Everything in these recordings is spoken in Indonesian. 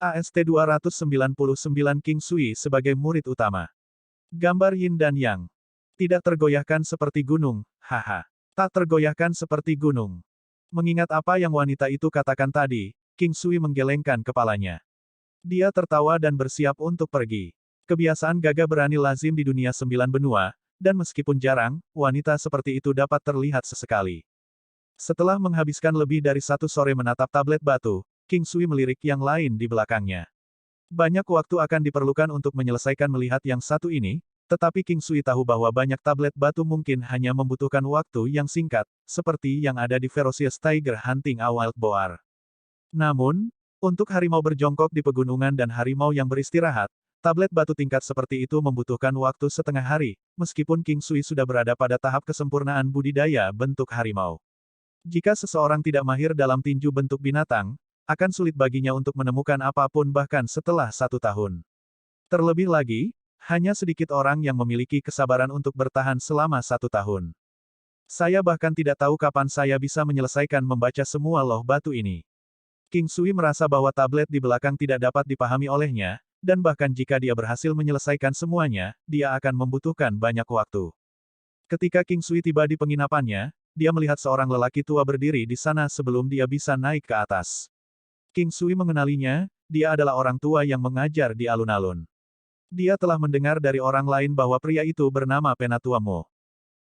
AST-299 King Sui sebagai murid utama. Gambar Yin dan Yang. Tidak tergoyahkan seperti gunung, haha. Tak tergoyahkan seperti gunung. Mengingat apa yang wanita itu katakan tadi, King Sui menggelengkan kepalanya. Dia tertawa dan bersiap untuk pergi. Kebiasaan gagah berani lazim di dunia 9 benua, dan meskipun jarang, wanita seperti itu dapat terlihat sesekali. Setelah menghabiskan lebih dari 1 sore menatap tablet batu, King Sui melirik yang lain di belakangnya. Banyak waktu akan diperlukan untuk menyelesaikan melihat yang satu ini, tetapi King Sui tahu bahwa banyak tablet batu mungkin hanya membutuhkan waktu yang singkat, seperti yang ada di Ferocious Tiger Hunting a Wild Boar. Namun, untuk harimau berjongkok di pegunungan dan harimau yang beristirahat, tablet batu tingkat seperti itu membutuhkan waktu setengah hari, meskipun King Sui sudah berada pada tahap kesempurnaan budidaya bentuk harimau. Jika seseorang tidak mahir dalam tinju bentuk binatang, akan sulit baginya untuk menemukan apapun bahkan setelah 1 tahun. Terlebih lagi, hanya sedikit orang yang memiliki kesabaran untuk bertahan selama 1 tahun. Saya bahkan tidak tahu kapan saya bisa menyelesaikan membaca semua loh batu ini. King Sui merasa bahwa tablet di belakang tidak dapat dipahami olehnya, dan bahkan jika dia berhasil menyelesaikan semuanya, dia akan membutuhkan banyak waktu. Ketika King Sui tiba di penginapannya, dia melihat seorang lelaki tua berdiri di sana sebelum dia bisa naik ke atas. King Sui mengenalinya, dia adalah orang tua yang mengajar di alun-alun. Dia telah mendengar dari orang lain bahwa pria itu bernama Penatua Mo.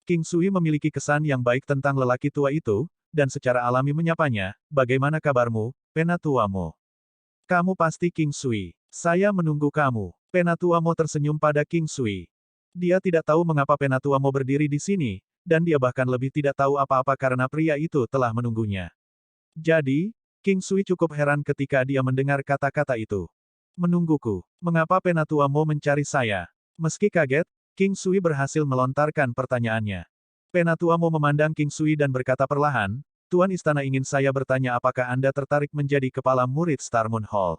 King Sui memiliki kesan yang baik tentang lelaki tua itu, dan secara alami menyapanya, "Bagaimana kabarmu, Penatua Mo?" "Kamu pasti King Sui. Saya menunggu kamu." Penatua Mo tersenyum pada King Sui. Dia tidak tahu mengapa Penatua Mo berdiri di sini, dan dia bahkan lebih tidak tahu apa-apa karena pria itu telah menunggunya. Jadi, King Sui cukup heran ketika dia mendengar kata-kata itu. "Menungguku. Mengapa Penatua Mo mencari saya?" Meski kaget, King Sui berhasil melontarkan pertanyaannya. Penatua Mo memandang King Sui dan berkata perlahan, "Tuan Istana ingin saya bertanya apakah Anda tertarik menjadi kepala murid Star Moon Hall?"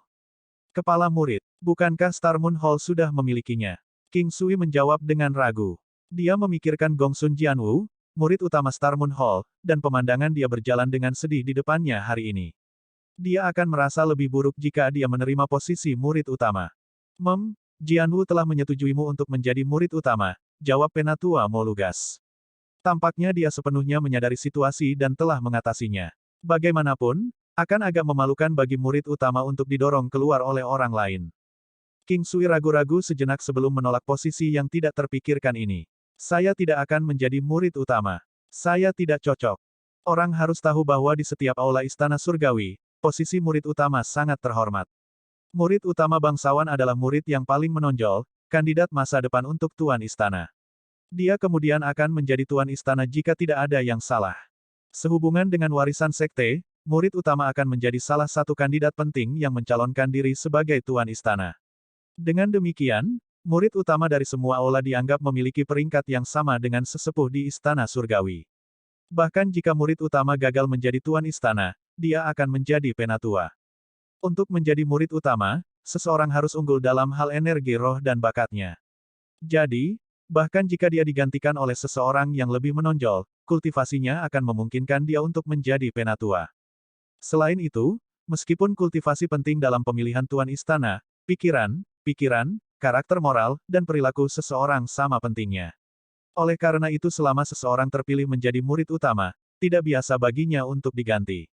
"Kepala murid? Bukankah Star Moon Hall sudah memilikinya?" King Sui menjawab dengan ragu. Dia memikirkan Gongsun Jianwu, murid utama Star Moon Hall, dan pemandangan dia berjalan dengan sedih di depannya hari ini. Dia akan merasa lebih buruk jika dia menerima posisi murid utama. Jianwu telah menyetujuimu untuk menjadi murid utama, jawab Penatua Mo lugas. Tampaknya dia sepenuhnya menyadari situasi dan telah mengatasinya. Bagaimanapun, akan agak memalukan bagi murid utama untuk didorong keluar oleh orang lain. King Sui ragu-ragu sejenak sebelum menolak posisi yang tidak terpikirkan ini. "Saya tidak akan menjadi murid utama. Saya tidak cocok. Orang harus tahu bahwa di setiap aula istana surgawi, posisi murid utama sangat terhormat. Murid utama bangsawan adalah murid yang paling menonjol, kandidat masa depan untuk tuan istana. Dia kemudian akan menjadi tuan istana jika tidak ada yang salah. Sehubungan dengan warisan sekte, murid utama akan menjadi salah satu kandidat penting yang mencalonkan diri sebagai tuan istana. Dengan demikian, murid utama dari semua aula dianggap memiliki peringkat yang sama dengan sesepuh di istana surgawi. Bahkan jika murid utama gagal menjadi tuan istana, dia akan menjadi penatua. Untuk menjadi murid utama, seseorang harus unggul dalam hal energi roh dan bakatnya. Jadi, bahkan jika dia digantikan oleh seseorang yang lebih menonjol, kultivasinya akan memungkinkan dia untuk menjadi penatua. Selain itu, meskipun kultivasi penting dalam pemilihan tuan istana, pikiran, karakter moral, dan perilaku seseorang sama pentingnya. Oleh karena itu selama seseorang terpilih menjadi murid utama, tidak biasa baginya untuk diganti.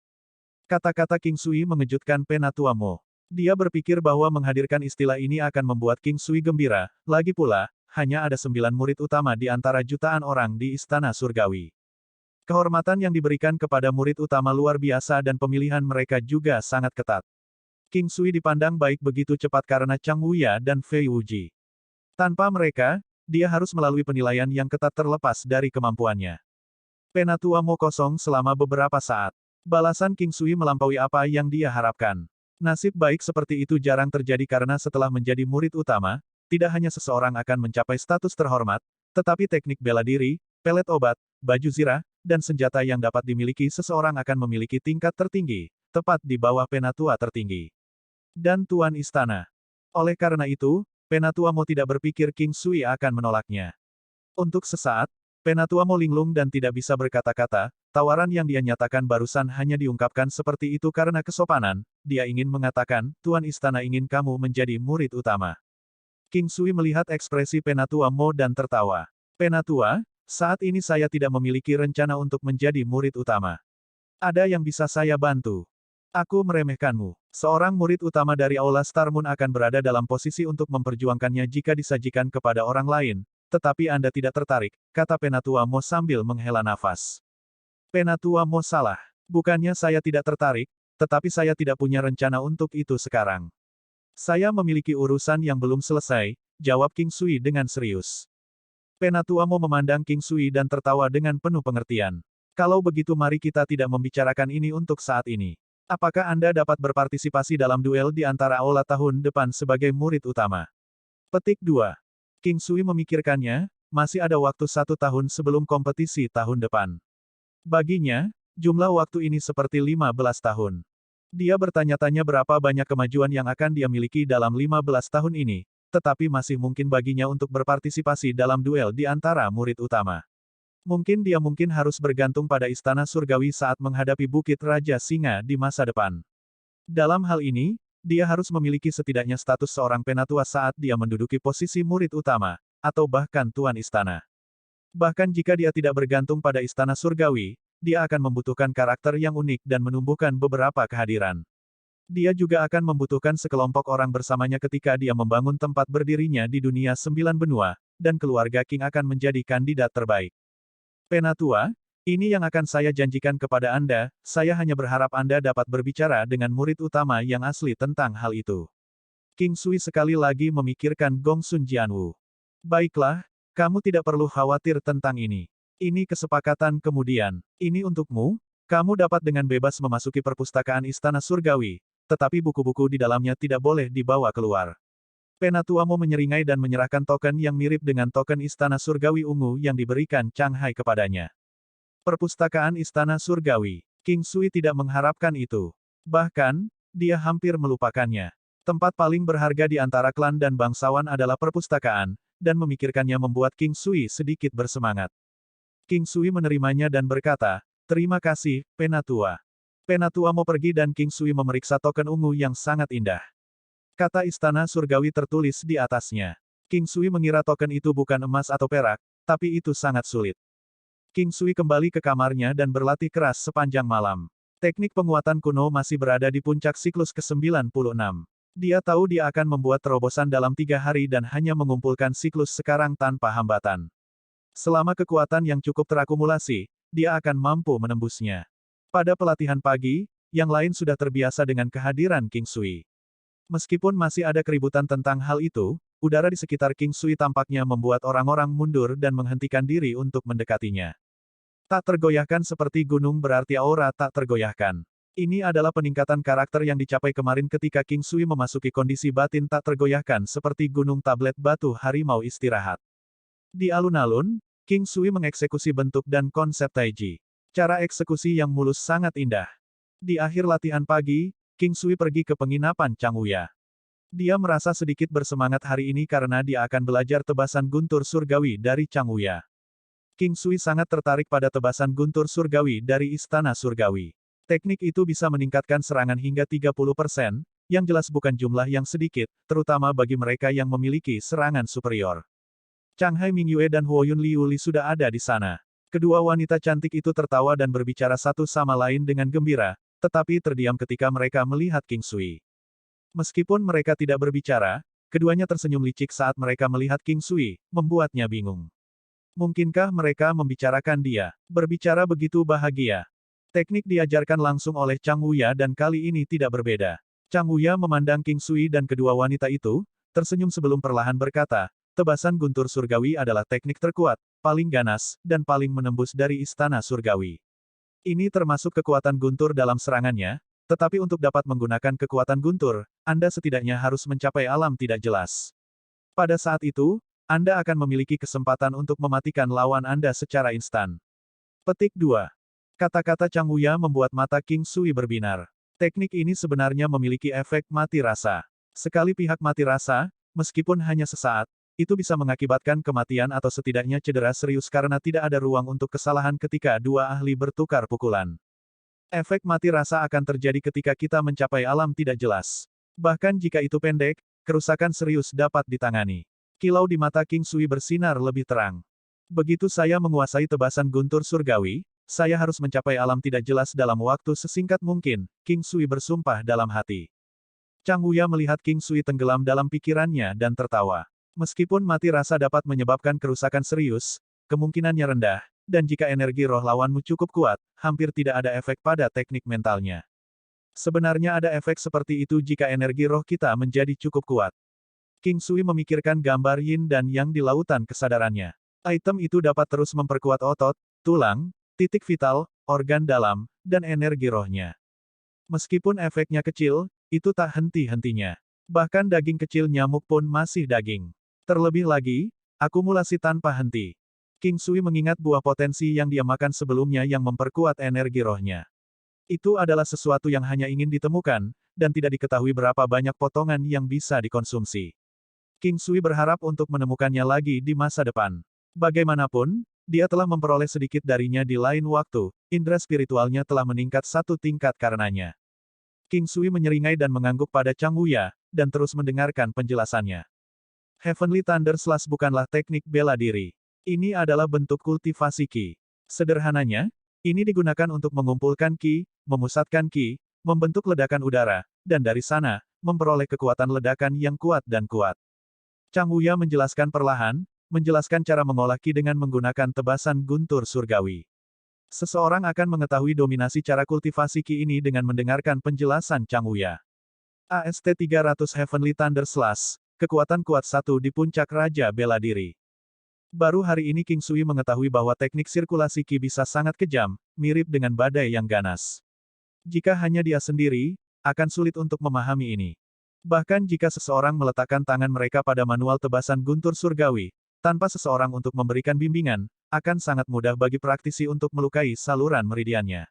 Kata-kata King Sui mengejutkan Penatua Mo. Dia berpikir bahwa menghadirkan istilah ini akan membuat King Sui gembira, lagi pula, hanya ada 9 murid utama di antara jutaan orang di istana surgawi. Kehormatan yang diberikan kepada murid utama luar biasa dan pemilihan mereka juga sangat ketat. King Sui dipandang baik begitu cepat karena Chang Wuya dan Fei Wuji. Tanpa mereka, dia harus melalui penilaian yang ketat terlepas dari kemampuannya. Penatua Mo kosong selama beberapa saat. Balasan King Sui melampaui apa yang dia harapkan. Nasib baik seperti itu jarang terjadi karena setelah menjadi murid utama, tidak hanya seseorang akan mencapai status terhormat, tetapi teknik bela diri, pelet obat, baju zirah, dan senjata yang dapat dimiliki seseorang akan memiliki tingkat tertinggi, tepat di bawah penatua tertinggi. Dan tuan istana. Oleh karena itu, Penatua Mo tidak berpikir King Sui akan menolaknya. Untuk sesaat, Penatua Mo linglung dan tidak bisa berkata-kata, tawaran yang dia nyatakan barusan hanya diungkapkan seperti itu karena kesopanan, dia ingin mengatakan, Tuan Istana ingin kamu menjadi murid utama. King Sui melihat ekspresi Penatua Mo dan tertawa. Penatua, saat ini saya tidak memiliki rencana untuk menjadi murid utama. Ada yang bisa saya bantu. Aku meremehkanmu. Seorang murid utama dari Aula Star Moon akan berada dalam posisi untuk memperjuangkannya jika disajikan kepada orang lain, tetapi Anda tidak tertarik, kata Penatua Mo sambil menghela nafas. Penatua Mo salah. Bukannya saya tidak tertarik, tetapi saya tidak punya rencana untuk itu sekarang. Saya memiliki urusan yang belum selesai, jawab King Sui dengan serius. Penatua Mo memandang King Sui dan tertawa dengan penuh pengertian. Kalau begitu mari kita tidak membicarakan ini untuk saat ini. Apakah Anda dapat berpartisipasi dalam duel di antara Aula tahun depan sebagai murid utama? Petik 2. King Sui memikirkannya, masih ada waktu 1 tahun sebelum kompetisi tahun depan. Baginya, jumlah waktu ini seperti 15 tahun. Dia bertanya-tanya berapa banyak kemajuan yang akan dia miliki dalam 15 tahun ini, tetapi masih mungkin baginya untuk berpartisipasi dalam duel di antara murid utama. Mungkin dia harus bergantung pada Istana Surgawi saat menghadapi Bukit Raja Singa di masa depan. Dalam hal ini, dia harus memiliki setidaknya status seorang penatua saat dia menduduki posisi murid utama, atau bahkan Tuan Istana. Bahkan jika dia tidak bergantung pada Istana Surgawi, dia akan membutuhkan karakter yang unik dan menumbuhkan beberapa kehadiran. Dia juga akan membutuhkan sekelompok orang bersamanya ketika dia membangun tempat berdirinya di dunia 9 benua, dan keluarga King akan menjadi kandidat terbaik. Penatua, ini yang akan saya janjikan kepada Anda, saya hanya berharap Anda dapat berbicara dengan murid utama yang asli tentang hal itu. King Sui sekali lagi memikirkan Gong Sun Jianwu. Baiklah, kamu tidak perlu khawatir tentang ini. Ini kesepakatan kemudian. Ini untukmu, kamu dapat dengan bebas memasuki perpustakaan Istana Surgawi, tetapi buku-buku di dalamnya tidak boleh dibawa keluar. Penatua Mo menyeringai dan menyerahkan token yang mirip dengan token Istana Surgawi ungu yang diberikan Chang Hai kepadanya. Perpustakaan Istana Surgawi. King Sui tidak mengharapkan itu. Bahkan, dia hampir melupakannya. Tempat paling berharga di antara klan dan bangsawan adalah perpustakaan, dan memikirkannya membuat King Sui sedikit bersemangat. King Sui menerimanya dan berkata, terima kasih, Penatua. Penatua Mo pergi dan King Sui memeriksa token ungu yang sangat indah. Kata Istana Surgawi tertulis di atasnya. King Sui mengira token itu bukan emas atau perak, tapi itu sangat sulit. King Sui kembali ke kamarnya dan berlatih keras sepanjang malam. Teknik penguatan kuno masih berada di puncak siklus ke-96. Dia tahu dia akan membuat terobosan dalam 3 hari dan hanya mengumpulkan siklus sekarang tanpa hambatan. Selama kekuatan yang cukup terakumulasi, dia akan mampu menembusnya. Pada pelatihan pagi, yang lain sudah terbiasa dengan kehadiran King Sui. Meskipun masih ada keributan tentang hal itu, udara di sekitar King Sui tampaknya membuat orang-orang mundur dan menghentikan diri untuk mendekatinya. Tak tergoyahkan seperti gunung berarti aura tak tergoyahkan. Ini adalah peningkatan karakter yang dicapai kemarin ketika King Sui memasuki kondisi batin tak tergoyahkan seperti gunung tablet batu harimau istirahat. Di alun-alun, King Sui mengeksekusi bentuk dan konsep Taiji. Cara eksekusi yang mulus sangat indah. Di akhir latihan pagi, King Sui pergi ke penginapan Chang Wuya. Dia merasa sedikit bersemangat hari ini karena dia akan belajar tebasan guntur surgawi dari Chang Wuya. King Sui sangat tertarik pada tebasan guntur surgawi dari Istana Surgawi. Teknik itu bisa meningkatkan serangan hingga 30%, yang jelas bukan jumlah yang sedikit, terutama bagi mereka yang memiliki serangan superior. Chang Hai Mingyue dan Huoyun Liuli sudah ada di sana. Kedua wanita cantik itu tertawa dan berbicara satu sama lain dengan gembira, tetapi terdiam ketika mereka melihat King Sui. Meskipun mereka tidak berbicara, keduanya tersenyum licik saat mereka melihat King Sui, membuatnya bingung. Mungkinkah mereka membicarakan dia? Berbicara begitu bahagia. Teknik diajarkan langsung oleh Chang Wuya dan kali ini tidak berbeda. Chang Wuya memandang King Sui dan kedua wanita itu, tersenyum sebelum perlahan berkata, tebasan guntur surgawi adalah teknik terkuat, paling ganas, dan paling menembus dari Istana Surgawi. Ini termasuk kekuatan guntur dalam serangannya, tetapi untuk dapat menggunakan kekuatan guntur, Anda setidaknya harus mencapai alam tidak jelas. Pada saat itu, Anda akan memiliki kesempatan untuk mematikan lawan Anda secara instan. Petik 2. Kata-kata Chang Wuya membuat mata King Sui berbinar. Teknik ini sebenarnya memiliki efek mati rasa. Sekali pihak mati rasa, meskipun hanya sesaat, itu bisa mengakibatkan kematian atau setidaknya cedera serius karena tidak ada ruang untuk kesalahan ketika dua ahli bertukar pukulan. Efek mati rasa akan terjadi ketika kita mencapai alam tidak jelas. Bahkan jika itu pendek, kerusakan serius dapat ditangani. Kilau di mata King Sui bersinar lebih terang. Begitu saya menguasai tebasan guntur surgawi, saya harus mencapai alam tidak jelas dalam waktu sesingkat mungkin, King Sui bersumpah dalam hati. Chang Wuya melihat King Sui tenggelam dalam pikirannya dan tertawa. Meskipun mati rasa dapat menyebabkan kerusakan serius, kemungkinannya rendah, dan jika energi roh lawanmu cukup kuat, hampir tidak ada efek pada teknik mentalnya. Sebenarnya ada efek seperti itu jika energi roh kita menjadi cukup kuat. King Sui memikirkan gambar yin dan yang di lautan kesadarannya. Item itu dapat terus memperkuat otot, tulang, titik vital, organ dalam, dan energi rohnya. Meskipun efeknya kecil, itu tak henti-hentinya. Bahkan daging kecil nyamuk pun masih daging. Terlebih lagi, akumulasi tanpa henti. King Sui mengingat buah potensi yang dia makan sebelumnya yang memperkuat energi rohnya. Itu adalah sesuatu yang hanya ingin ditemukan, dan tidak diketahui berapa banyak potongan yang bisa dikonsumsi. King Sui berharap untuk menemukannya lagi di masa depan. Bagaimanapun, dia telah memperoleh sedikit darinya di lain waktu, indera spiritualnya telah meningkat satu tingkat karenanya. King Sui menyeringai dan mengangguk pada Chang Wuya, dan terus mendengarkan penjelasannya. Heavenly Thunder Slash bukanlah teknik bela diri. Ini adalah bentuk kultivasi Qi. Sederhananya, ini digunakan untuk mengumpulkan Qi, memusatkan Qi, membentuk ledakan udara, dan dari sana, memperoleh kekuatan ledakan yang kuat dan kuat. Chang Wuya menjelaskan perlahan, menjelaskan cara mengolah Qi dengan menggunakan tebasan guntur surgawi. Seseorang akan mengetahui dominasi cara kultivasi Qi ini dengan mendengarkan penjelasan Chang Wuya. AST 300 Heavenly Thunder Slash, kekuatan kuat satu di puncak Raja Bela Diri. Baru hari ini King Sui mengetahui bahwa teknik sirkulasi Qi bisa sangat kejam, mirip dengan badai yang ganas. Jika hanya dia sendiri, akan sulit untuk memahami ini. Bahkan jika seseorang meletakkan tangan mereka pada manual tebasan guntur surgawi, tanpa seseorang untuk memberikan bimbingan, akan sangat mudah bagi praktisi untuk melukai saluran meridiannya.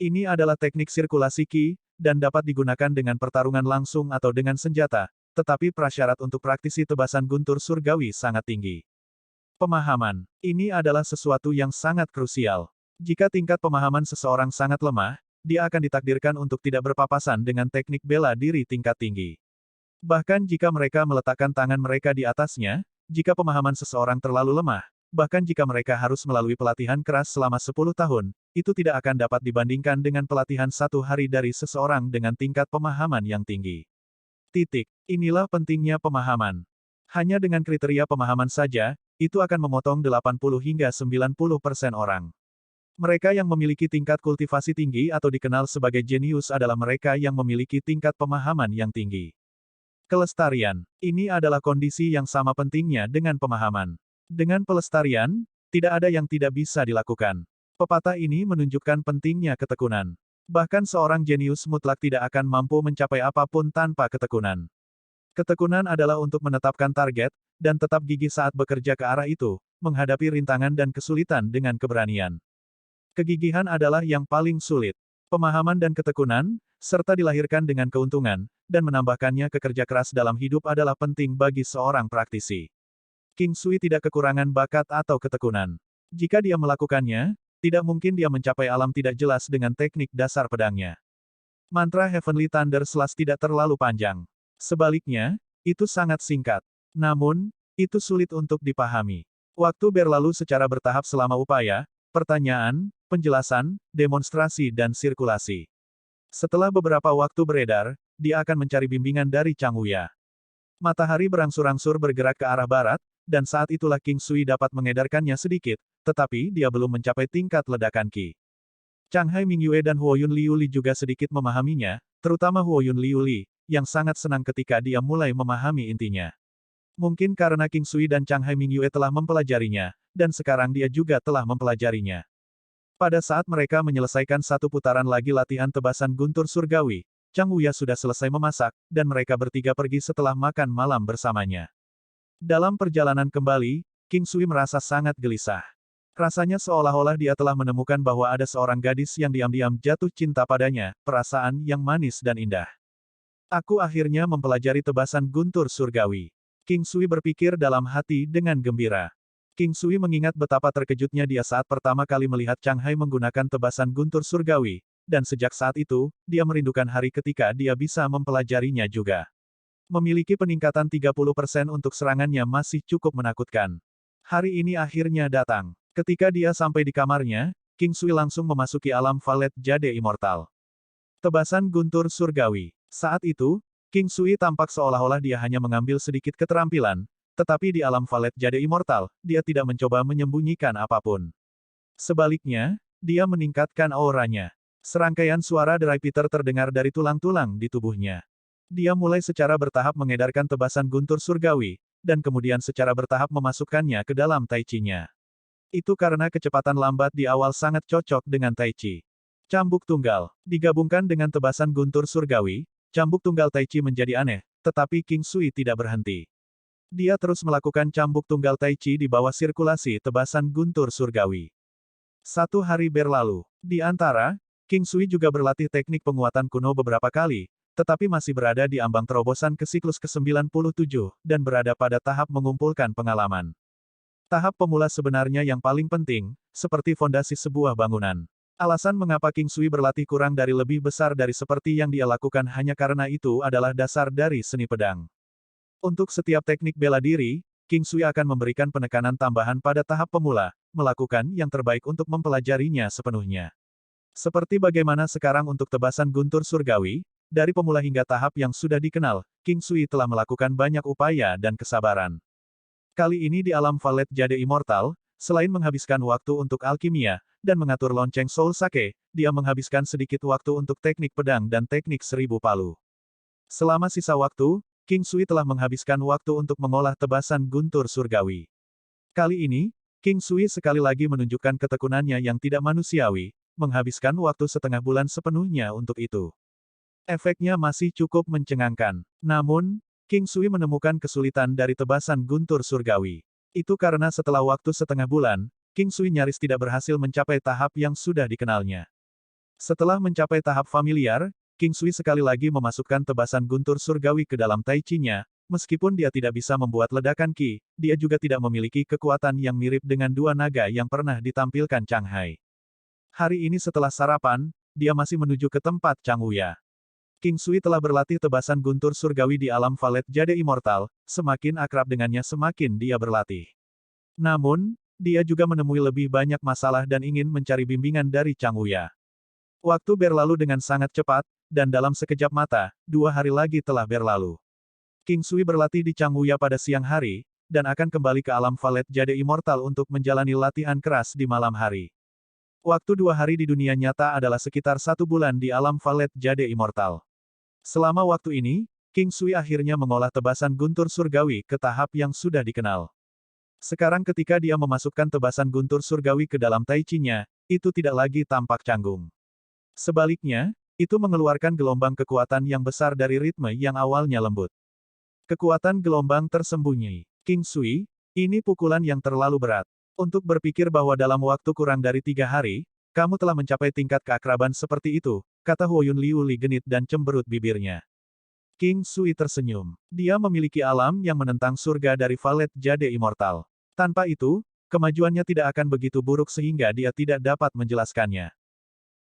Ini adalah teknik sirkulasi Qi, dan dapat digunakan dengan pertarungan langsung atau dengan senjata, tetapi prasyarat untuk praktisi tebasan guntur surgawi sangat tinggi. Pemahaman. Ini adalah sesuatu yang sangat krusial. Jika tingkat pemahaman seseorang sangat lemah, dia akan ditakdirkan untuk tidak berpapasan dengan teknik bela diri tingkat tinggi. Bahkan jika mereka meletakkan tangan mereka di atasnya, jika pemahaman seseorang terlalu lemah, bahkan jika mereka harus melalui pelatihan keras selama 10 tahun, itu tidak akan dapat dibandingkan dengan pelatihan 1 hari dari seseorang dengan tingkat pemahaman yang tinggi. Inilah pentingnya pemahaman. Hanya dengan kriteria pemahaman saja, itu akan memotong 80 hingga 90% orang. Mereka yang memiliki tingkat kultivasi tinggi atau dikenal sebagai jenius adalah mereka yang memiliki tingkat pemahaman yang tinggi. Kelestarian. Ini adalah kondisi yang sama pentingnya dengan pemahaman. Dengan pelestarian, tidak ada yang tidak bisa dilakukan. Pepatah ini menunjukkan pentingnya ketekunan. Bahkan seorang jenius mutlak tidak akan mampu mencapai apapun tanpa ketekunan. Ketekunan adalah untuk menetapkan target, dan tetap gigih saat bekerja ke arah itu, menghadapi rintangan dan kesulitan dengan keberanian. Kegigihan adalah yang paling sulit. Pemahaman dan ketekunan, serta dilahirkan dengan keuntungan, dan menambahkannya ke kerja keras dalam hidup adalah penting bagi seorang praktisi. King Sui tidak kekurangan bakat atau ketekunan. Jika dia melakukannya, tidak mungkin dia mencapai alam tidak jelas dengan teknik dasar pedangnya. Mantra Heavenly Thunder Slash tidak terlalu panjang. Sebaliknya, itu sangat singkat. Namun, itu sulit untuk dipahami. Waktu berlalu secara bertahap selama upaya, pertanyaan, penjelasan, demonstrasi dan sirkulasi. Setelah beberapa waktu beredar, dia akan mencari bimbingan dari Chang Wuya. Matahari berangsur-angsur bergerak ke arah barat, dan saat itulah King Sui dapat mengedarkannya sedikit, tetapi dia belum mencapai tingkat ledakan Qi. Chang Hai Mingyue dan Huoyun Liu Li juga sedikit memahaminya, terutama Huoyun Liu Li, yang sangat senang ketika dia mulai memahami intinya. Mungkin karena King Sui dan Chang Hai Mingyue telah mempelajarinya, dan sekarang dia juga telah mempelajarinya. Pada saat mereka menyelesaikan satu putaran lagi latihan tebasan guntur surgawi, Chang Wuya sudah selesai memasak, dan mereka bertiga pergi setelah makan malam bersamanya. Dalam perjalanan kembali, King Sui merasa sangat gelisah. Rasanya seolah-olah dia telah menemukan bahwa ada seorang gadis yang diam-diam jatuh cinta padanya, perasaan yang manis dan indah. Aku akhirnya mempelajari tebasan guntur surgawi. King Sui berpikir dalam hati dengan gembira. King Sui mengingat betapa terkejutnya dia saat pertama kali melihat Chang Hai menggunakan tebasan guntur surgawi, dan sejak saat itu, dia merindukan hari ketika dia bisa mempelajarinya juga. Memiliki peningkatan 30% untuk serangannya masih cukup menakutkan. Hari ini akhirnya datang. Ketika dia sampai di kamarnya, King Sui langsung memasuki alam Valet Jade Immortal. Tebasan guntur surgawi. Saat itu, King Sui tampak seolah-olah dia hanya mengambil sedikit keterampilan, tetapi di alam Valet Jade Immortal, dia tidak mencoba menyembunyikan apapun. Sebaliknya, dia meningkatkan auranya. Serangkaian suara derai Peter terdengar dari tulang-tulang di tubuhnya. Dia mulai secara bertahap mengedarkan tebasan guntur surgawi, dan kemudian secara bertahap memasukkannya ke dalam Tai Chi-nya. Itu karena kecepatan lambat di awal sangat cocok dengan Tai Chi. Cambuk tunggal. Digabungkan dengan tebasan guntur surgawi, cambuk tunggal Tai Chi menjadi aneh, tetapi King Sui tidak berhenti. Dia terus melakukan cambuk tunggal Tai Chi di bawah sirkulasi tebasan guntur surgawi. 1 hari berlalu. Di antara, King Sui juga berlatih teknik penguatan kuno beberapa kali, tetapi masih berada di ambang terobosan ke siklus ke-97, dan berada pada tahap mengumpulkan pengalaman. Tahap pemula sebenarnya yang paling penting, seperti fondasi sebuah bangunan. Alasan mengapa King Sui berlatih kurang dari lebih besar dari seperti yang dia lakukan hanya karena itu adalah dasar dari seni pedang. Untuk setiap teknik bela diri, King Sui akan memberikan penekanan tambahan pada tahap pemula, melakukan yang terbaik untuk mempelajarinya sepenuhnya. Seperti bagaimana sekarang untuk tebasan guntur surgawi, dari pemula hingga tahap yang sudah dikenal, King Sui telah melakukan banyak upaya dan kesabaran. Kali ini di alam Valet Jade Immortal, selain menghabiskan waktu untuk alkimia, dan mengatur lonceng Soul Sake, dia menghabiskan sedikit waktu untuk teknik pedang dan teknik 1000 palu. Selama sisa waktu, King Sui telah menghabiskan waktu untuk mengolah tebasan guntur surgawi. Kali ini, King Sui sekali lagi menunjukkan ketekunannya yang tidak manusiawi, menghabiskan waktu setengah bulan sepenuhnya untuk itu. Efeknya masih cukup mencengangkan. Namun, King Sui menemukan kesulitan dari tebasan guntur surgawi. Itu karena setelah waktu setengah bulan, King Sui nyaris tidak berhasil mencapai tahap yang sudah dikenalnya. Setelah mencapai tahap familiar, King Sui sekali lagi memasukkan tebasan guntur surgawi ke dalam Tai Chi-nya, meskipun dia tidak bisa membuat ledakan Qi, dia juga tidak memiliki kekuatan yang mirip dengan dua naga yang pernah ditampilkan Chang Hai. Hari ini setelah sarapan, dia masih menuju ke tempat Chang Wuya. King Sui telah berlatih tebasan guntur surgawi di alam Valet Jade Immortal, semakin akrab dengannya semakin dia berlatih. Namun, dia juga menemui lebih banyak masalah dan ingin mencari bimbingan dari Chang Wuya. Waktu berlalu dengan sangat cepat, dan dalam sekejap mata, 2 hari lagi telah berlalu. King Sui berlatih di Chang Wuya pada siang hari, dan akan kembali ke alam Valet Jade Immortal untuk menjalani latihan keras di malam hari. Waktu 2 hari di dunia nyata adalah sekitar 1 bulan di alam Valet Jade Immortal. Selama waktu ini, King Sui akhirnya mengolah tebasan guntur surgawi ke tahap yang sudah dikenal. Sekarang ketika dia memasukkan tebasan guntur surgawi ke dalam Tai Chi-nya, itu tidak lagi tampak canggung. Sebaliknya, itu mengeluarkan gelombang kekuatan yang besar dari ritme yang awalnya lembut. Kekuatan gelombang tersembunyi. King Sui, ini pukulan yang terlalu berat. Untuk berpikir bahwa dalam waktu kurang dari 3 hari, kamu telah mencapai tingkat keakraban seperti itu, kata Huoyun Liu Li genit dan cemberut bibirnya. King Sui tersenyum. Dia memiliki alam yang menentang surga dari Valet Jade Immortal. Tanpa itu, kemajuannya tidak akan begitu buruk sehingga dia tidak dapat menjelaskannya.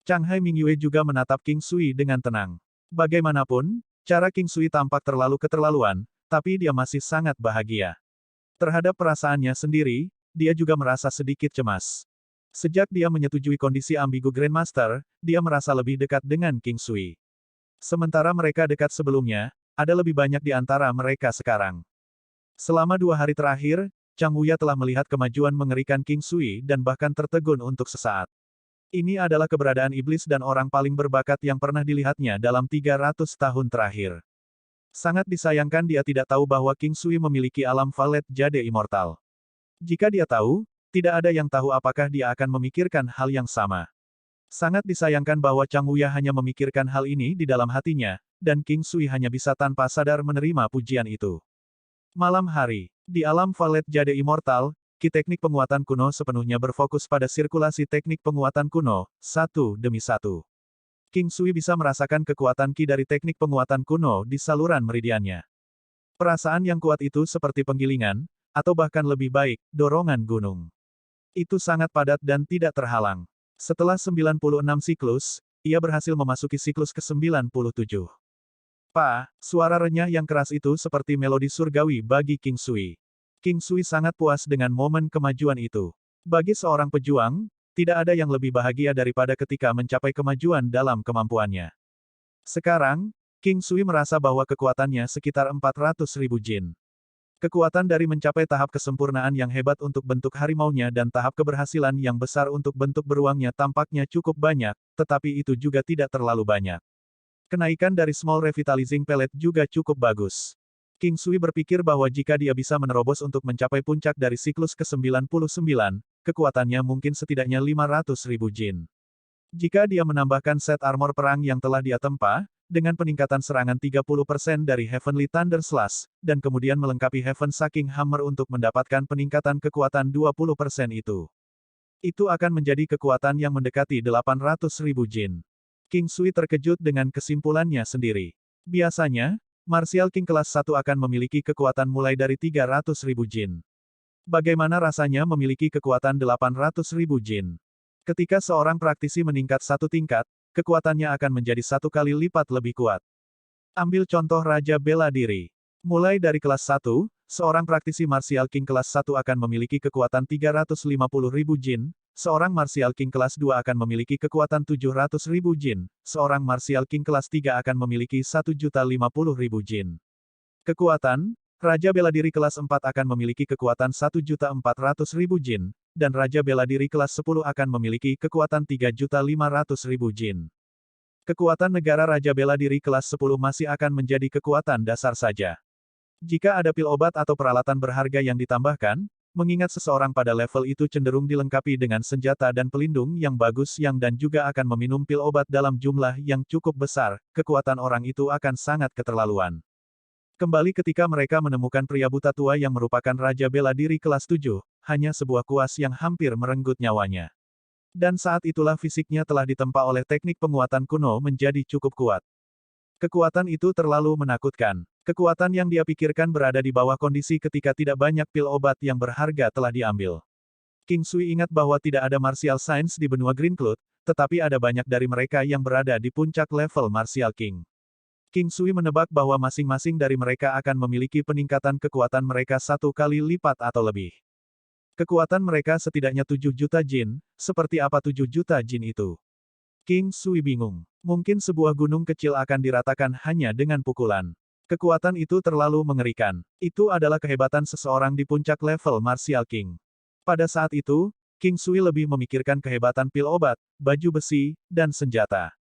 Chang Hai Mingyue juga menatap King Sui dengan tenang. Bagaimanapun, cara King Sui tampak terlalu keterlaluan, tapi dia masih sangat bahagia. Terhadap perasaannya sendiri, dia juga merasa sedikit cemas. Sejak dia menyetujui kondisi ambigu Grandmaster, dia merasa lebih dekat dengan King Sui. Sementara mereka dekat sebelumnya, ada lebih banyak di antara mereka sekarang. Selama 2 hari terakhir, Chang Wuya telah melihat kemajuan mengerikan King Sui dan bahkan tertegun untuk sesaat. Ini adalah keberadaan iblis dan orang paling berbakat yang pernah dilihatnya dalam 300 tahun terakhir. Sangat disayangkan dia tidak tahu bahwa King Sui memiliki alam Valet Jade Immortal. Jika dia tahu, tidak ada yang tahu apakah dia akan memikirkan hal yang sama. Sangat disayangkan bahwa Chang Wuya hanya memikirkan hal ini di dalam hatinya, dan King Sui hanya bisa tanpa sadar menerima pujian itu. Malam hari, di alam Valet Jade Immortal, Ki teknik penguatan kuno sepenuhnya berfokus pada sirkulasi teknik penguatan kuno, satu demi satu. King Sui bisa merasakan kekuatan Ki dari teknik penguatan kuno di saluran meridiannya. Perasaan yang kuat itu seperti penggilingan, atau bahkan lebih baik, dorongan gunung. Itu sangat padat dan tidak terhalang. Setelah 96 siklus, ia berhasil memasuki siklus ke-97. Suara renyah yang keras itu seperti melodi surgawi bagi King Sui. King Sui sangat puas dengan momen kemajuan itu. Bagi seorang pejuang, tidak ada yang lebih bahagia daripada ketika mencapai kemajuan dalam kemampuannya. Sekarang, King Sui merasa bahwa kekuatannya sekitar 400.000 jin. Kekuatan dari mencapai tahap kesempurnaan yang hebat untuk bentuk harimaunya dan tahap keberhasilan yang besar untuk bentuk beruangnya tampaknya cukup banyak, tetapi itu juga tidak terlalu banyak. Kenaikan dari Small Revitalizing Pellet juga cukup bagus. King Sui berpikir bahwa jika dia bisa menerobos untuk mencapai puncak dari siklus ke-99, kekuatannya mungkin setidaknya 500.000 jin. Jika dia menambahkan set armor perang yang telah dia tempa, dengan peningkatan serangan 30% dari Heavenly Thunder Slash, dan kemudian melengkapi Heaven Sucking Hammer untuk mendapatkan peningkatan kekuatan 20% itu. Itu akan menjadi kekuatan yang mendekati 800.000 jin. King Sui terkejut dengan kesimpulannya sendiri. Biasanya, Martial King kelas 1 akan memiliki kekuatan mulai dari 300.000 jin. Bagaimana rasanya memiliki kekuatan 800.000 jin? Ketika seorang praktisi meningkat satu tingkat, kekuatannya akan menjadi 1 kali lipat lebih kuat. Ambil contoh Raja Bela Diri. Mulai dari kelas 1, seorang praktisi Martial King kelas 1 akan memiliki kekuatan 350.000 jin, seorang Martial King kelas 2 akan memiliki kekuatan 700.000 jin, seorang Martial King kelas 3 akan memiliki 1.050.000 jin. Kekuatan, Raja Bela Diri kelas 4 akan memiliki kekuatan 1.400.000 jin, dan Raja Bela Diri kelas 10 akan memiliki kekuatan 3.500.000 jin. Kekuatan negara Raja Bela Diri kelas 10 masih akan menjadi kekuatan dasar saja. Jika ada pil obat atau peralatan berharga yang ditambahkan, mengingat seseorang pada level itu cenderung dilengkapi dengan senjata dan pelindung yang bagus dan juga akan meminum pil obat dalam jumlah yang cukup besar, kekuatan orang itu akan sangat keterlaluan. Kembali ketika mereka menemukan pria buta tua yang merupakan Raja Bela Diri kelas 7, hanya sebuah kuas yang hampir merenggut nyawanya. Dan saat itulah fisiknya telah ditempa oleh teknik penguatan kuno menjadi cukup kuat. Kekuatan itu terlalu menakutkan. Kekuatan yang dia pikirkan berada di bawah kondisi ketika tidak banyak pil obat yang berharga telah diambil. King Sui ingat bahwa tidak ada martial science di benua Green Cloud, tetapi ada banyak dari mereka yang berada di puncak level Martial King. King Sui menebak bahwa masing-masing dari mereka akan memiliki peningkatan kekuatan mereka 1 kali lipat atau lebih. Kekuatan mereka setidaknya 7 juta jin, seperti apa 7 juta jin itu? King Sui bingung. Mungkin sebuah gunung kecil akan diratakan hanya dengan pukulan. Kekuatan itu terlalu mengerikan. Itu adalah kehebatan seseorang di puncak level Martial King. Pada saat itu, King Sui lebih memikirkan kehebatan pil obat, baju besi, dan senjata.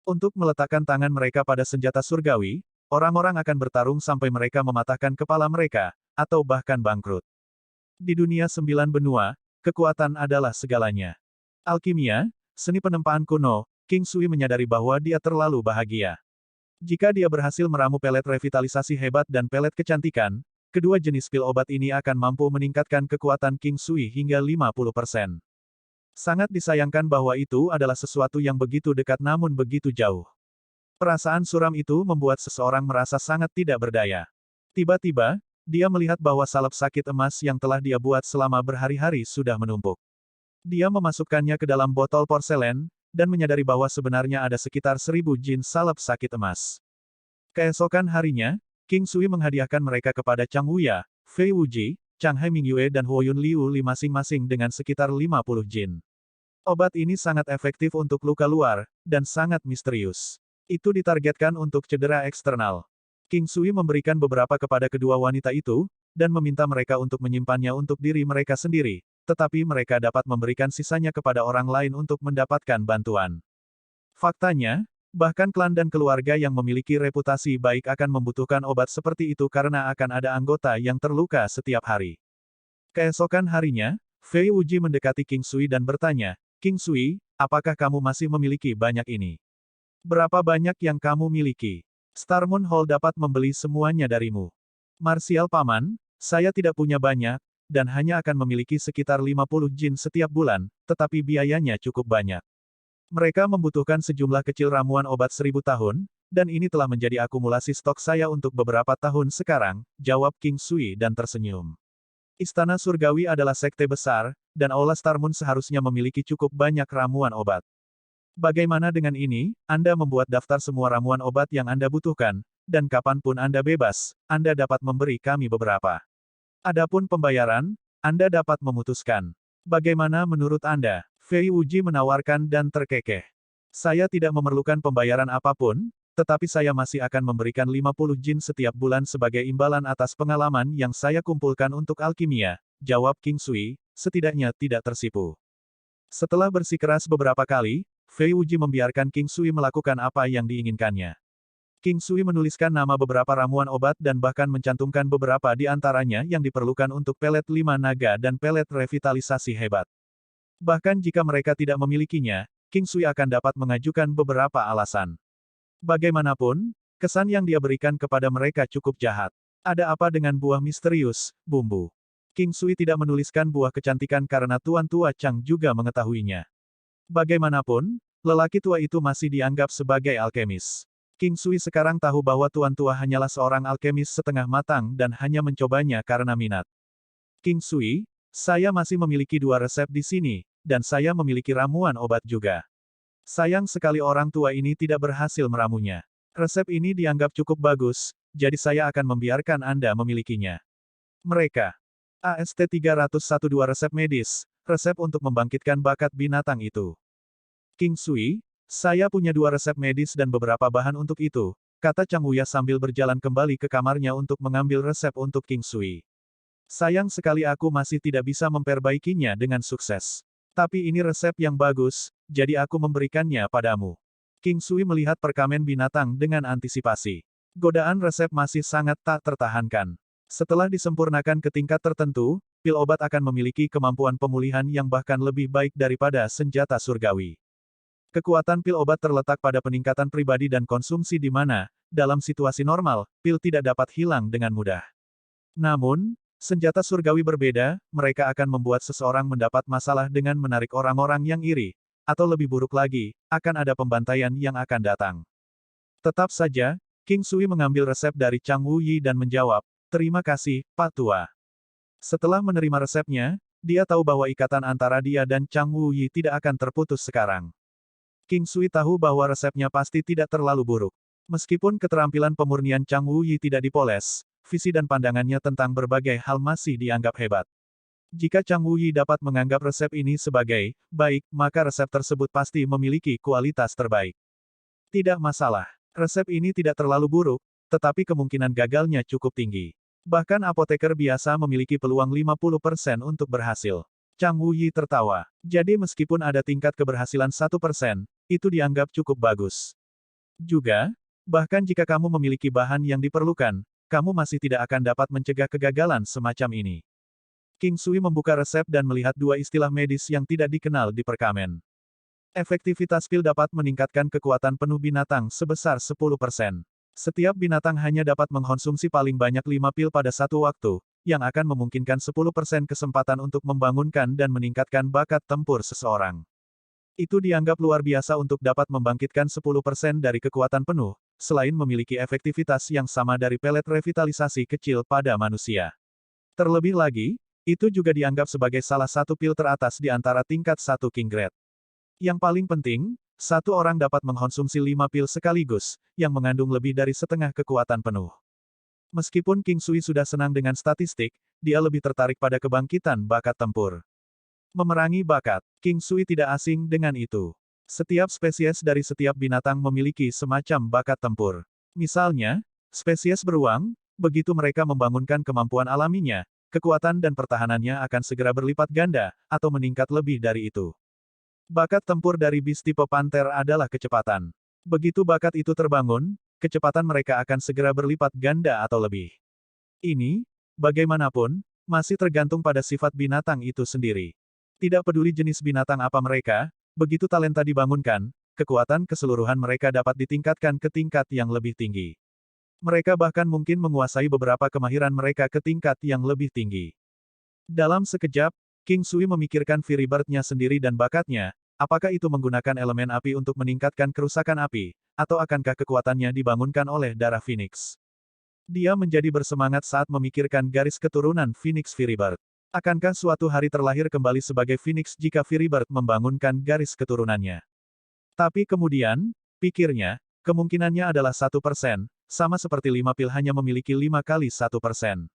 Untuk meletakkan tangan mereka pada senjata surgawi, orang-orang akan bertarung sampai mereka mematahkan kepala mereka, atau bahkan bangkrut. Di dunia 9 benua, kekuatan adalah segalanya. Alkimia, seni penempaan kuno, King Sui menyadari bahwa dia terlalu bahagia. Jika dia berhasil meramu pelet revitalisasi hebat dan pelet kecantikan, kedua jenis pil obat ini akan mampu meningkatkan kekuatan King Sui hingga 50%. Sangat disayangkan bahwa itu adalah sesuatu yang begitu dekat namun begitu jauh. Perasaan suram itu membuat seseorang merasa sangat tidak berdaya. Tiba-tiba, dia melihat bahwa salep sakit emas yang telah dia buat selama berhari-hari sudah menumpuk. Dia memasukkannya ke dalam botol porselen, dan menyadari bahwa sebenarnya ada sekitar 1000 jin salep sakit emas. Keesokan harinya, King Sui menghadiahkan mereka kepada Chang Wuya, Fei Wuji, Chang Hai Mingyue dan Huoyun Liu Li masing-masing dengan sekitar 50 jin. Obat ini sangat efektif untuk luka luar, dan sangat misterius. Itu ditargetkan untuk cedera eksternal. King Sui memberikan beberapa kepada kedua wanita itu, dan meminta mereka untuk menyimpannya untuk diri mereka sendiri, tetapi mereka dapat memberikan sisanya kepada orang lain untuk mendapatkan bantuan. Faktanya, bahkan klan dan keluarga yang memiliki reputasi baik akan membutuhkan obat seperti itu karena akan ada anggota yang terluka setiap hari. Keesokan harinya, Fei Wuji mendekati King Sui dan bertanya, King Sui, apakah kamu masih memiliki banyak ini? Berapa banyak yang kamu miliki? Star Moon Hall dapat membeli semuanya darimu. Martial Paman, saya tidak punya banyak, dan hanya akan memiliki sekitar 50 jin setiap bulan, tetapi biayanya cukup banyak. Mereka membutuhkan sejumlah kecil ramuan obat 1000 tahun, dan ini telah menjadi akumulasi stok saya untuk beberapa tahun sekarang, jawab King Sui dan tersenyum. Istana Surgawi adalah sekte besar, dan Aula Star Moon seharusnya memiliki cukup banyak ramuan obat. Bagaimana dengan ini, Anda membuat daftar semua ramuan obat yang Anda butuhkan, dan kapanpun Anda bebas, Anda dapat memberi kami beberapa. Adapun pembayaran, Anda dapat memutuskan. Bagaimana menurut Anda? Fei Wuji menawarkan dan terkekeh. Saya tidak memerlukan pembayaran apapun, tetapi saya masih akan memberikan 50 jin setiap bulan sebagai imbalan atas pengalaman yang saya kumpulkan untuk alkimia, jawab King Sui, setidaknya tidak tersipu. Setelah bersikeras beberapa kali, Fei Wuji membiarkan King Sui melakukan apa yang diinginkannya. King Sui menuliskan nama beberapa ramuan obat dan bahkan mencantumkan beberapa di antaranya yang diperlukan untuk pelet 5 naga dan pelet revitalisasi hebat. Bahkan jika mereka tidak memilikinya, King Sui akan dapat mengajukan beberapa alasan. Bagaimanapun, kesan yang dia berikan kepada mereka cukup jahat. Ada apa dengan buah misterius, bumbu? King Sui tidak menuliskan buah kecantikan karena Tuan Tua Chang juga mengetahuinya. Bagaimanapun, lelaki tua itu masih dianggap sebagai alkemis. King Sui sekarang tahu bahwa Tuan Tua hanyalah seorang alkemis setengah matang dan hanya mencobanya karena minat. King Sui, saya masih memiliki 2 resep di sini, dan saya memiliki ramuan obat juga. Sayang sekali orang tua ini tidak berhasil meramunya. Resep ini dianggap cukup bagus, jadi saya akan membiarkan Anda memilikinya. Mereka. AST 312 resep medis, resep untuk membangkitkan bakat binatang itu. King Sui, saya punya 2 resep medis dan beberapa bahan untuk itu, kata Chang Wuya sambil berjalan kembali ke kamarnya untuk mengambil resep untuk King Sui. Sayang sekali aku masih tidak bisa memperbaikinya dengan sukses. Tapi ini resep yang bagus, jadi aku memberikannya padamu. King Sui melihat perkamen binatang dengan antisipasi. Godaan resep masih sangat tak tertahankan. Setelah disempurnakan ke tingkat tertentu, pil obat akan memiliki kemampuan pemulihan yang bahkan lebih baik daripada senjata surgawi. Kekuatan pil obat terletak pada peningkatan pribadi dan konsumsi di mana, dalam situasi normal, pil tidak dapat hilang dengan mudah. Namun, senjata surgawi berbeda, mereka akan membuat seseorang mendapat masalah dengan menarik orang-orang yang iri, atau lebih buruk lagi, akan ada pembantaian yang akan datang. Tetap saja, King Sui mengambil resep dari Chang Wuyi dan menjawab, terima kasih, Pak Tua. Setelah menerima resepnya, dia tahu bahwa ikatan antara dia dan Chang Wuyi tidak akan terputus sekarang. King Sui tahu bahwa resepnya pasti tidak terlalu buruk. Meskipun keterampilan pemurnian Chang Wuyi tidak dipoles, visi dan pandangannya tentang berbagai hal masih dianggap hebat. Jika Chang Wuyi dapat menganggap resep ini sebagai baik, maka resep tersebut pasti memiliki kualitas terbaik. Tidak masalah. Resep ini tidak terlalu buruk, tetapi kemungkinan gagalnya cukup tinggi. Bahkan apoteker biasa memiliki peluang 50% untuk berhasil. Chang Wuyi tertawa. Jadi meskipun ada tingkat keberhasilan 1%, itu dianggap cukup bagus. Juga, bahkan jika kamu memiliki bahan yang diperlukan, kamu masih tidak akan dapat mencegah kegagalan semacam ini. King Sui membuka resep dan melihat 2 istilah medis yang tidak dikenal di perkamen. Efektivitas pil dapat meningkatkan kekuatan penuh binatang sebesar 10%. Setiap binatang hanya dapat mengkonsumsi paling banyak 5 pil pada satu waktu, yang akan memungkinkan 10% kesempatan untuk membangunkan dan meningkatkan bakat tempur seseorang. Itu dianggap luar biasa untuk dapat membangkitkan 10% dari kekuatan penuh, selain memiliki efektivitas yang sama dari pelet revitalisasi kecil pada manusia. Terlebih lagi, itu juga dianggap sebagai salah satu pil teratas di antara tingkat 1 King Grade. Yang paling penting, satu orang dapat mengkonsumsi 5 pil sekaligus, yang mengandung lebih dari setengah kekuatan penuh. Meskipun King Sui sudah senang dengan statistik, dia lebih tertarik pada kebangkitan bakat tempur. Memerangi bakat, King Sui tidak asing dengan itu. Setiap spesies dari setiap binatang memiliki semacam bakat tempur. Misalnya, spesies beruang, begitu mereka membangunkan kemampuan alaminya, kekuatan dan pertahanannya akan segera berlipat ganda, atau meningkat lebih dari itu. Bakat tempur dari bis tipe panter adalah kecepatan. Begitu bakat itu terbangun, kecepatan mereka akan segera berlipat ganda atau lebih. Ini, bagaimanapun, masih tergantung pada sifat binatang itu sendiri. Tidak peduli jenis binatang apa mereka, begitu talenta dibangunkan, kekuatan keseluruhan mereka dapat ditingkatkan ke tingkat yang lebih tinggi. Mereka bahkan mungkin menguasai beberapa kemahiran mereka ke tingkat yang lebih tinggi. Dalam sekejap, King Sui memikirkan Fury Bird-nya sendiri dan bakatnya, apakah itu menggunakan elemen api untuk meningkatkan kerusakan api, atau akankah kekuatannya dibangunkan oleh darah Phoenix? Dia menjadi bersemangat saat memikirkan garis keturunan Phoenix Firibird. Akankah suatu hari terlahir kembali sebagai Phoenix jika Firibird membangunkan garis keturunannya? Tapi kemudian, pikirnya, kemungkinannya adalah 1%, sama seperti 5 pil hanya memiliki 5 kali 1%.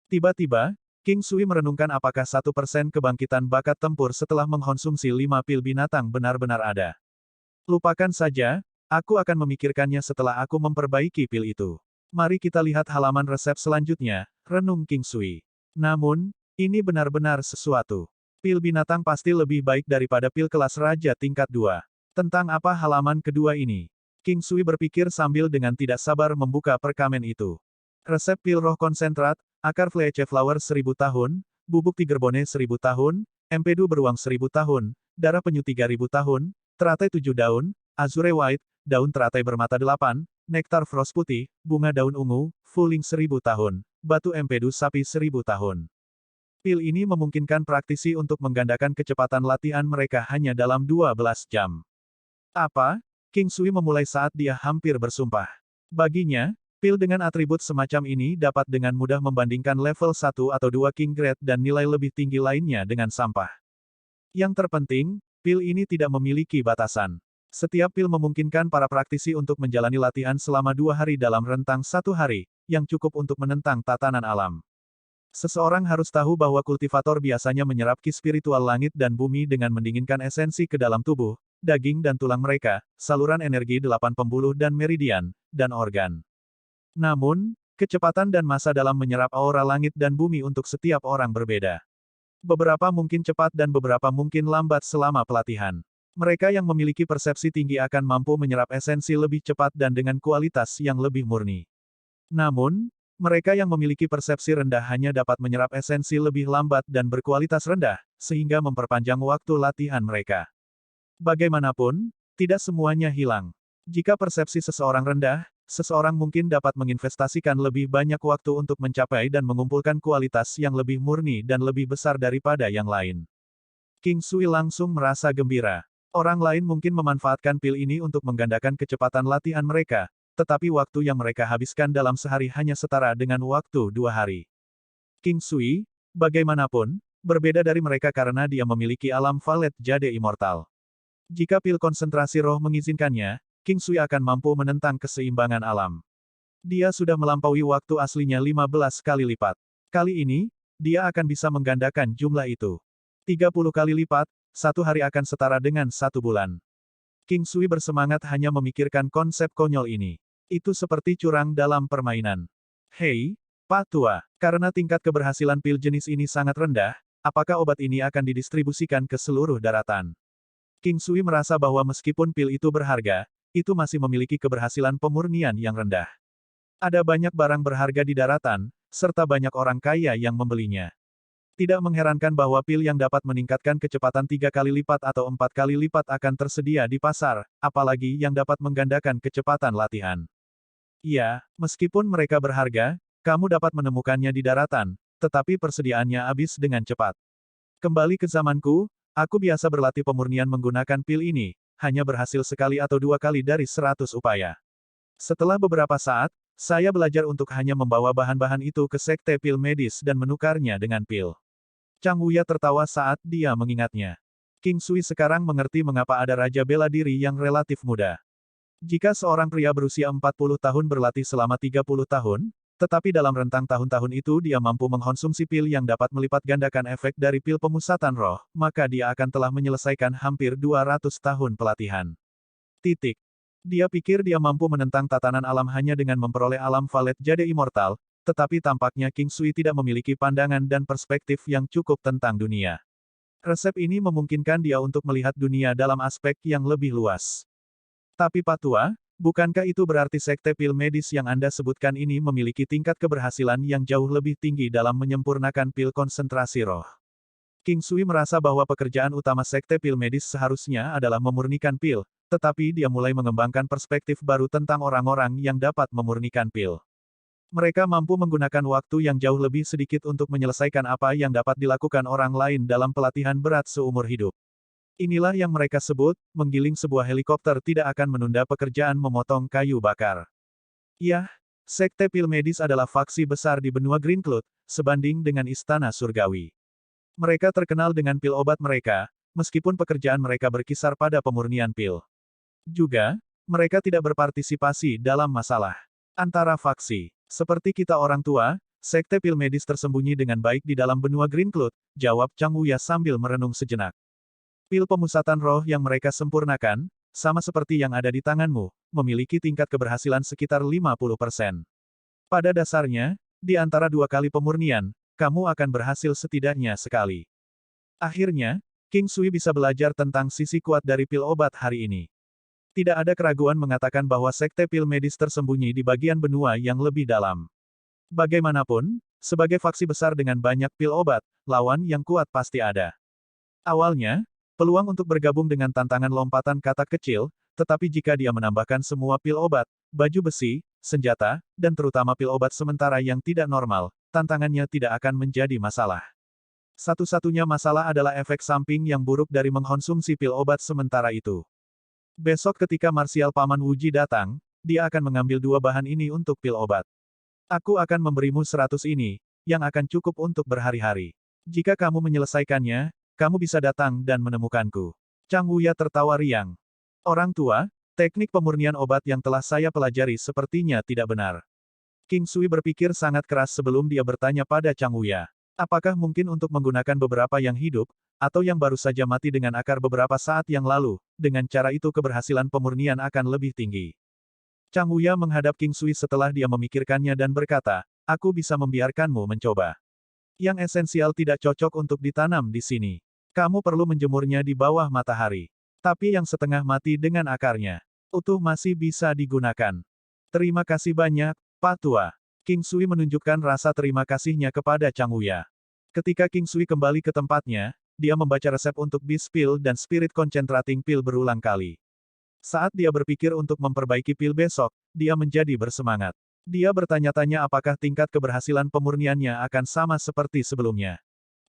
Tiba-tiba, King Sui merenungkan apakah 1% kebangkitan bakat tempur setelah mengkonsumsi 5 pil binatang benar-benar ada. Lupakan saja, aku akan memikirkannya setelah aku memperbaiki pil itu. Mari kita lihat halaman resep selanjutnya, renung King Sui. Namun, ini benar-benar sesuatu. Pil binatang pasti lebih baik daripada pil kelas raja tingkat 2. Tentang apa halaman kedua ini? King Sui berpikir sambil dengan tidak sabar membuka perkamen itu. Resep pil roh konsentrat, akar Fleece Flower 1000 tahun, bubuk Tigerbone 1000 tahun, empedu beruang 1000 tahun, darah penyu 3000 tahun, teratai 7 daun, azure white, daun teratai bermata 8, nektar frost putih, bunga daun ungu, fuling 1000 tahun, batu empedu sapi 1000 tahun. Pil ini memungkinkan praktisi untuk menggandakan kecepatan latihan mereka hanya dalam 12 jam. Apa? King Sui memulai saat dia hampir bersumpah. Baginya, pil dengan atribut semacam ini dapat dengan mudah membandingkan level 1 atau 2 King Grade dan nilai lebih tinggi lainnya dengan sampah. Yang terpenting, pil ini tidak memiliki batasan. Setiap pil memungkinkan para praktisi untuk menjalani latihan selama 2 hari dalam rentang 1 hari, yang cukup untuk menentang tatanan alam. Seseorang harus tahu bahwa kultivator biasanya menyerap ki spiritual langit dan bumi dengan mendinginkan esensi ke dalam tubuh, daging dan tulang mereka, saluran energi 8 pembuluh dan meridian, dan organ. Namun, kecepatan dan masa dalam menyerap aura langit dan bumi untuk setiap orang berbeda. Beberapa mungkin cepat dan beberapa mungkin lambat selama pelatihan. Mereka yang memiliki persepsi tinggi akan mampu menyerap esensi lebih cepat dan dengan kualitas yang lebih murni. Namun, mereka yang memiliki persepsi rendah hanya dapat menyerap esensi lebih lambat dan berkualitas rendah, sehingga memperpanjang waktu latihan mereka. Bagaimanapun, tidak semuanya hilang. Jika persepsi seseorang rendah, seseorang mungkin dapat menginvestasikan lebih banyak waktu untuk mencapai dan mengumpulkan kualitas yang lebih murni dan lebih besar daripada yang lain. King Sui langsung merasa gembira. Orang lain mungkin memanfaatkan pil ini untuk menggandakan kecepatan latihan mereka, tetapi waktu yang mereka habiskan dalam sehari hanya setara dengan waktu 2 hari. King Sui, bagaimanapun, berbeda dari mereka karena dia memiliki alam Valet Jade Immortal. Jika pil konsentrasi roh mengizinkannya, King Sui akan mampu menentang keseimbangan alam. Dia sudah melampaui waktu aslinya 15 kali lipat. Kali ini, dia akan bisa menggandakan jumlah itu. 30 kali lipat, 1 hari akan setara dengan 1 bulan. King Sui bersemangat hanya memikirkan konsep konyol ini. Itu seperti curang dalam permainan. Hei, Pak Tua, karena tingkat keberhasilan pil jenis ini sangat rendah, apakah obat ini akan didistribusikan ke seluruh daratan? King Sui merasa bahwa meskipun pil itu berharga, itu masih memiliki keberhasilan pemurnian yang rendah. Ada banyak barang berharga di daratan, serta banyak orang kaya yang membelinya. Tidak mengherankan bahwa pil yang dapat meningkatkan kecepatan 3 kali lipat atau 4 kali lipat akan tersedia di pasar, apalagi yang dapat menggandakan kecepatan latihan. Ya, meskipun mereka berharga, kamu dapat menemukannya di daratan, tetapi persediaannya habis dengan cepat. Kembali ke zamanku, aku biasa berlatih pemurnian menggunakan pil ini, hanya berhasil sekali atau 2 kali dari 100 upaya. Setelah beberapa saat, saya belajar untuk hanya membawa bahan-bahan itu ke sekte pil medis dan menukarnya dengan pil. Chang Wuya tertawa saat dia mengingatnya. King Sui sekarang mengerti mengapa ada raja bela diri yang relatif muda. Jika seorang pria berusia 40 tahun berlatih selama 30 tahun, tetapi dalam rentang tahun-tahun itu dia mampu mengkonsumsi pil yang dapat melipat gandakan efek dari pil pemusatan roh, maka dia akan telah menyelesaikan hampir 200 tahun pelatihan. Titik. Dia pikir dia mampu menentang tatanan alam hanya dengan memperoleh alam Valet Jade Immortal, tetapi tampaknya King Sui tidak memiliki pandangan dan perspektif yang cukup tentang dunia. Resep ini memungkinkan dia untuk melihat dunia dalam aspek yang lebih luas. Tapi Pak Tua, bukankah itu berarti sekte pil medis yang Anda sebutkan ini memiliki tingkat keberhasilan yang jauh lebih tinggi dalam menyempurnakan pil konsentrasi roh? King Sui merasa bahwa pekerjaan utama sekte pil medis seharusnya adalah memurnikan pil, tetapi dia mulai mengembangkan perspektif baru tentang orang-orang yang dapat memurnikan pil. Mereka mampu menggunakan waktu yang jauh lebih sedikit untuk menyelesaikan apa yang dapat dilakukan orang lain dalam pelatihan berat seumur hidup. Inilah yang mereka sebut, menggiling sebuah helikopter tidak akan menunda pekerjaan memotong kayu bakar. Yah, Sekte Pil Medis adalah faksi besar di benua Green Cloud, sebanding dengan Istana Surgawi. Mereka terkenal dengan pil obat mereka, meskipun pekerjaan mereka berkisar pada pemurnian pil. Juga, mereka tidak berpartisipasi dalam masalah antara faksi. Seperti kita orang tua, Sekte Pil Medis tersembunyi dengan baik di dalam benua Green Cloud, jawab Chang Wuya sambil merenung sejenak. Pil pemusatan roh yang mereka sempurnakan, sama seperti yang ada di tanganmu, memiliki tingkat keberhasilan sekitar 50%. Pada dasarnya, di antara 2 kali pemurnian, kamu akan berhasil setidaknya sekali. Akhirnya, King Sui bisa belajar tentang sisi kuat dari pil obat hari ini. Tidak ada keraguan mengatakan bahwa Sekte Pil Medis tersembunyi di bagian benua yang lebih dalam. Bagaimanapun, sebagai faksi besar dengan banyak pil obat, lawan yang kuat pasti ada. Awalnya, peluang untuk bergabung dengan tantangan lompatan katak kecil, tetapi jika dia menambahkan semua pil obat, baju besi, senjata, dan terutama pil obat sementara yang tidak normal, tantangannya tidak akan menjadi masalah. Satu-satunya masalah adalah efek samping yang buruk dari mengkonsumsi pil obat sementara itu. Besok ketika Marsial Paman Wuji datang, dia akan mengambil 2 bahan ini untuk pil obat. Aku akan memberimu 100 ini, yang akan cukup untuk berhari-hari. Jika kamu menyelesaikannya, kamu bisa datang dan menemukanku. Chang Wuya tertawa riang. Orang tua, teknik pemurnian obat yang telah saya pelajari sepertinya tidak benar. King Sui berpikir sangat keras sebelum dia bertanya pada Chang Wuya. Apakah mungkin untuk menggunakan beberapa yang hidup, atau yang baru saja mati dengan akar beberapa saat yang lalu, dengan cara itu keberhasilan pemurnian akan lebih tinggi. Chang Wuya menghadap King Sui setelah dia memikirkannya dan berkata, aku bisa membiarkanmu mencoba. Yang esensial tidak cocok untuk ditanam di sini. Kamu perlu menjemurnya di bawah matahari. Tapi yang setengah mati dengan akarnya, utuh masih bisa digunakan. Terima kasih banyak, Pak Tua. King Sui menunjukkan rasa terima kasihnya kepada Chang Wuya. Ketika King Sui kembali ke tempatnya, dia membaca resep untuk Beast Pill dan Spirit Concentrating Pill berulang kali. Saat dia berpikir untuk memperbaiki pil besok, dia menjadi bersemangat. Dia bertanya-tanya apakah tingkat keberhasilan pemurniannya akan sama seperti sebelumnya.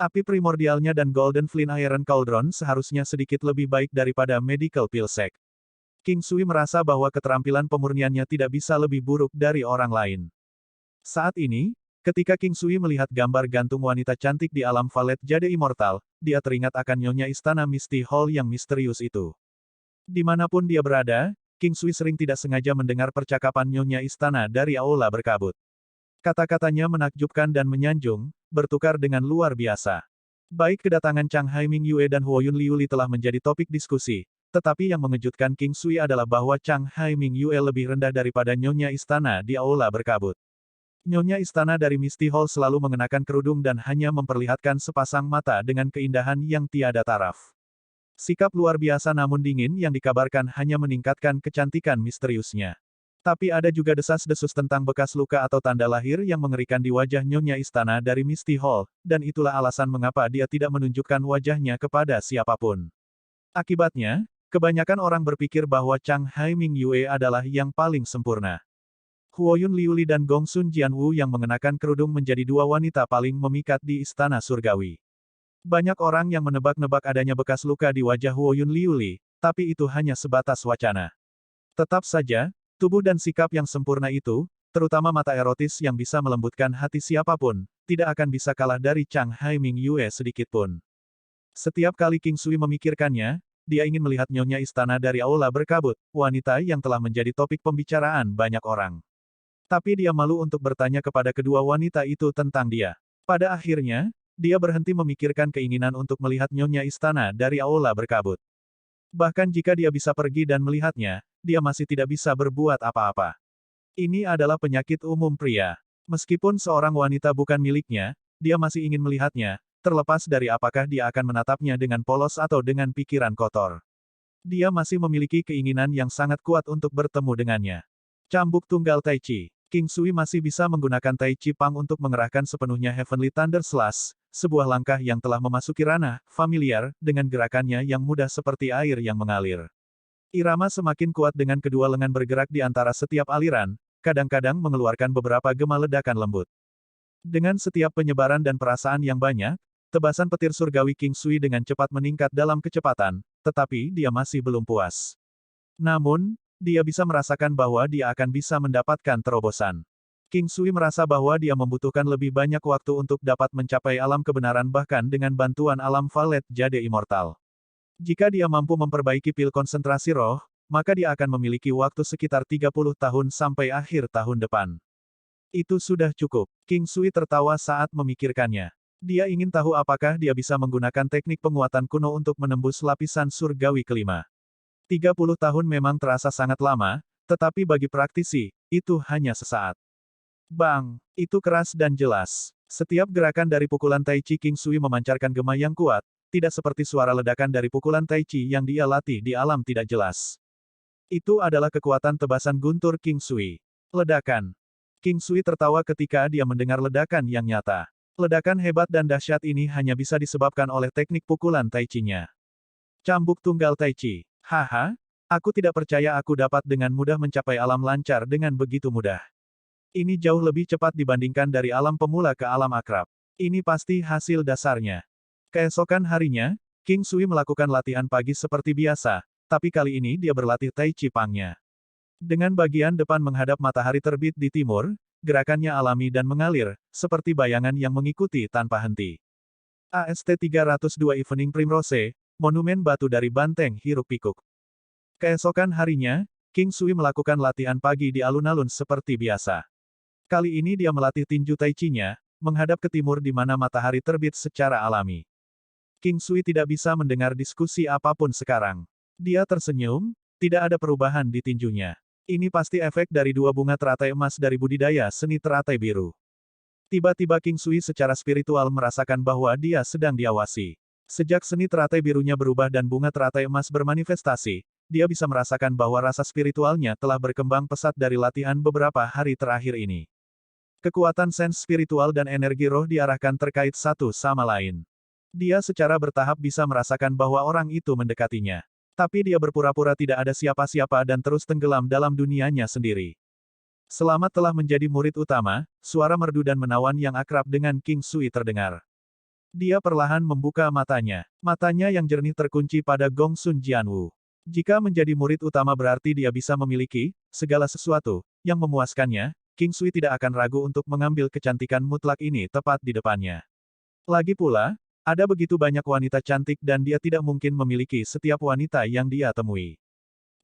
Api primordialnya dan Golden Flint Iron Cauldron seharusnya sedikit lebih baik daripada Medical Pill Sect. King Sui merasa bahwa keterampilan pemurniannya tidak bisa lebih buruk dari orang lain. Saat ini, ketika King Sui melihat gambar gantung wanita cantik di alam Valet Jade Immortal, dia teringat akan nyonya istana Misty Hall yang misterius itu. Dimanapun dia berada, King Sui sering tidak sengaja mendengar percakapan nyonya istana dari aula berkabut. Kata-katanya menakjubkan dan menyanjung, bertukar dengan luar biasa. Baik kedatangan Chang Haiming Yue dan Huoyun Liuli telah menjadi topik diskusi, tetapi yang mengejutkan King Sui adalah bahwa Chang Haiming Yue lebih rendah daripada nyonya istana di aula berkabut. Nyonya istana dari Misty Hall selalu mengenakan kerudung dan hanya memperlihatkan sepasang mata dengan keindahan yang tiada taraf. Sikap luar biasa namun dingin yang dikabarkan hanya meningkatkan kecantikan misteriusnya. Tapi ada juga desas-desus tentang bekas luka atau tanda lahir yang mengerikan di wajah nyonya istana dari Misty Hall, dan itulah alasan mengapa dia tidak menunjukkan wajahnya kepada siapapun. Akibatnya, kebanyakan orang berpikir bahwa Chang Haiming Yue adalah yang paling sempurna. Huoyun Liuli dan Gongsun Jianwu yang mengenakan kerudung menjadi 2 wanita paling memikat di istana surgawi. Banyak orang yang menebak-nebak adanya bekas luka di wajah Huoyun Liuli, tapi itu hanya sebatas wacana. Tetap saja, tubuh dan sikap yang sempurna itu, terutama mata erotis yang bisa melembutkan hati siapapun, tidak akan bisa kalah dari Chang Haiming Yue sedikitpun. Setiap kali King Sui memikirkannya, dia ingin melihat nyonya istana dari aula berkabut, wanita yang telah menjadi topik pembicaraan banyak orang. Tapi dia malu untuk bertanya kepada kedua wanita itu tentang dia. Pada akhirnya, dia berhenti memikirkan keinginan untuk melihat nyonya istana dari aula berkabut. Bahkan jika dia bisa pergi dan melihatnya, dia masih tidak bisa berbuat apa-apa. Ini adalah penyakit umum pria. Meskipun seorang wanita bukan miliknya, dia masih ingin melihatnya, terlepas dari apakah dia akan menatapnya dengan polos atau dengan pikiran kotor. Dia masih memiliki keinginan yang sangat kuat untuk bertemu dengannya. Cambuk tunggal Tai Chi. King Sui masih bisa menggunakan Tai Chi Pang untuk mengerahkan sepenuhnya Heavenly Thunder Slash, sebuah langkah yang telah memasuki ranah familiar, dengan gerakannya yang mudah seperti air yang mengalir. Irama semakin kuat dengan kedua lengan bergerak di antara setiap aliran, kadang-kadang mengeluarkan beberapa gema ledakan lembut. Dengan setiap penyebaran dan perasaan yang banyak, Tebasan petir surgawi King Sui dengan cepat meningkat dalam kecepatan, tetapi dia masih belum puas. Namun, dia bisa merasakan bahwa dia akan bisa mendapatkan terobosan. King Sui merasa bahwa dia membutuhkan lebih banyak waktu untuk dapat mencapai alam kebenaran bahkan dengan bantuan alam Valet Jade Immortal. Jika dia mampu memperbaiki pil konsentrasi roh, maka dia akan memiliki waktu sekitar 30 tahun sampai akhir tahun depan. Itu sudah cukup. King Sui tertawa saat memikirkannya. Dia ingin tahu apakah dia bisa menggunakan teknik penguatan kuno untuk menembus lapisan surgawi kelima. 30 tahun memang terasa sangat lama, tetapi bagi praktisi, itu hanya sesaat. Bang! Itu keras dan jelas. Setiap gerakan dari pukulan Tai Chi King Sui memancarkan gema yang kuat, tidak seperti suara ledakan dari pukulan Tai Chi yang dia latih di alam tidak jelas. Itu adalah kekuatan tebasan guntur King Sui. Ledakan. King Sui tertawa ketika dia mendengar ledakan yang nyata. Ledakan hebat dan dahsyat ini hanya bisa disebabkan oleh teknik pukulan Tai Chi-nya. Cambuk tunggal Tai Chi. Haha, aku tidak percaya aku dapat dengan mudah mencapai alam lancar dengan begitu mudah. Ini jauh lebih cepat dibandingkan dari alam pemula ke alam akrab. Ini pasti hasil dasarnya. Keesokan harinya, King Sui melakukan latihan pagi seperti biasa, tapi kali ini dia berlatih Tai Chi Pangnya. Dengan bagian depan menghadap matahari terbit di timur, gerakannya alami dan mengalir, seperti bayangan yang mengikuti tanpa henti. AST-302 Evening Primrose, monumen batu dari Banteng Hiruk-Pikuk. Keesokan harinya, King Sui melakukan latihan pagi di alun-alun seperti biasa. Kali ini dia melatih tinju Tai Chi-nya, menghadap ke timur di mana matahari terbit secara alami. King Sui tidak bisa mendengar diskusi apapun sekarang. Dia tersenyum, tidak ada perubahan di tinjunya. Ini pasti efek dari dua bunga teratai emas dari budidaya seni teratai biru. Tiba-tiba King Sui secara spiritual merasakan bahwa dia sedang diawasi. Sejak seni teratai birunya berubah dan bunga teratai emas bermanifestasi, dia bisa merasakan bahwa rasa spiritualnya telah berkembang pesat dari latihan beberapa hari terakhir ini. Kekuatan sens spiritual dan energi roh diarahkan terkait satu sama lain. Dia secara bertahap bisa merasakan bahwa orang itu mendekatinya. Tapi dia berpura-pura tidak ada siapa-siapa dan terus tenggelam dalam dunianya sendiri. Selamat telah menjadi murid utama, suara merdu dan menawan yang akrab dengan King Sui terdengar. Dia perlahan membuka matanya. Matanya yang jernih terkunci pada Gong Sun Jianwu. Jika menjadi murid utama berarti dia bisa memiliki segala sesuatu yang memuaskannya, King Sui tidak akan ragu untuk mengambil kecantikan mutlak ini tepat di depannya. Lagi pula, ada begitu banyak wanita cantik dan dia tidak mungkin memiliki setiap wanita yang dia temui.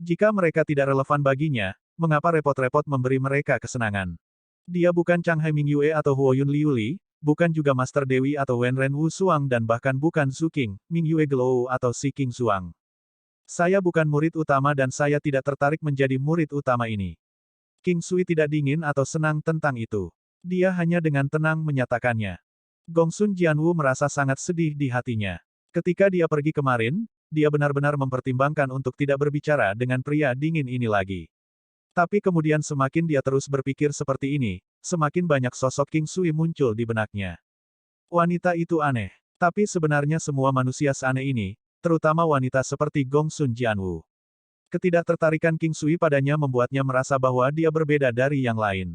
Jika mereka tidak relevan baginya, mengapa repot-repot memberi mereka kesenangan? Dia bukan Chang Hai Mingyue atau Huoyun Liuli, bukan juga Master Dewi atau Wenren Wu Suang dan bahkan bukan Zhu Qing, Mingyue Glou atau Si King Suang. Saya bukan murid utama dan saya tidak tertarik menjadi murid utama ini. King Sui tidak dingin atau senang tentang itu. Dia hanya dengan tenang menyatakannya. Gong Sun Jianwu merasa sangat sedih di hatinya. Ketika dia pergi kemarin, dia benar-benar mempertimbangkan untuk tidak berbicara dengan pria dingin ini lagi. Tapi kemudian semakin dia terus berpikir seperti ini, semakin banyak sosok King Sui muncul di benaknya. Wanita itu aneh. Tapi sebenarnya semua manusia seaneh ini, terutama wanita seperti Gong Sun Jianwu. Ketidaktertarikan King Sui padanya membuatnya merasa bahwa dia berbeda dari yang lain.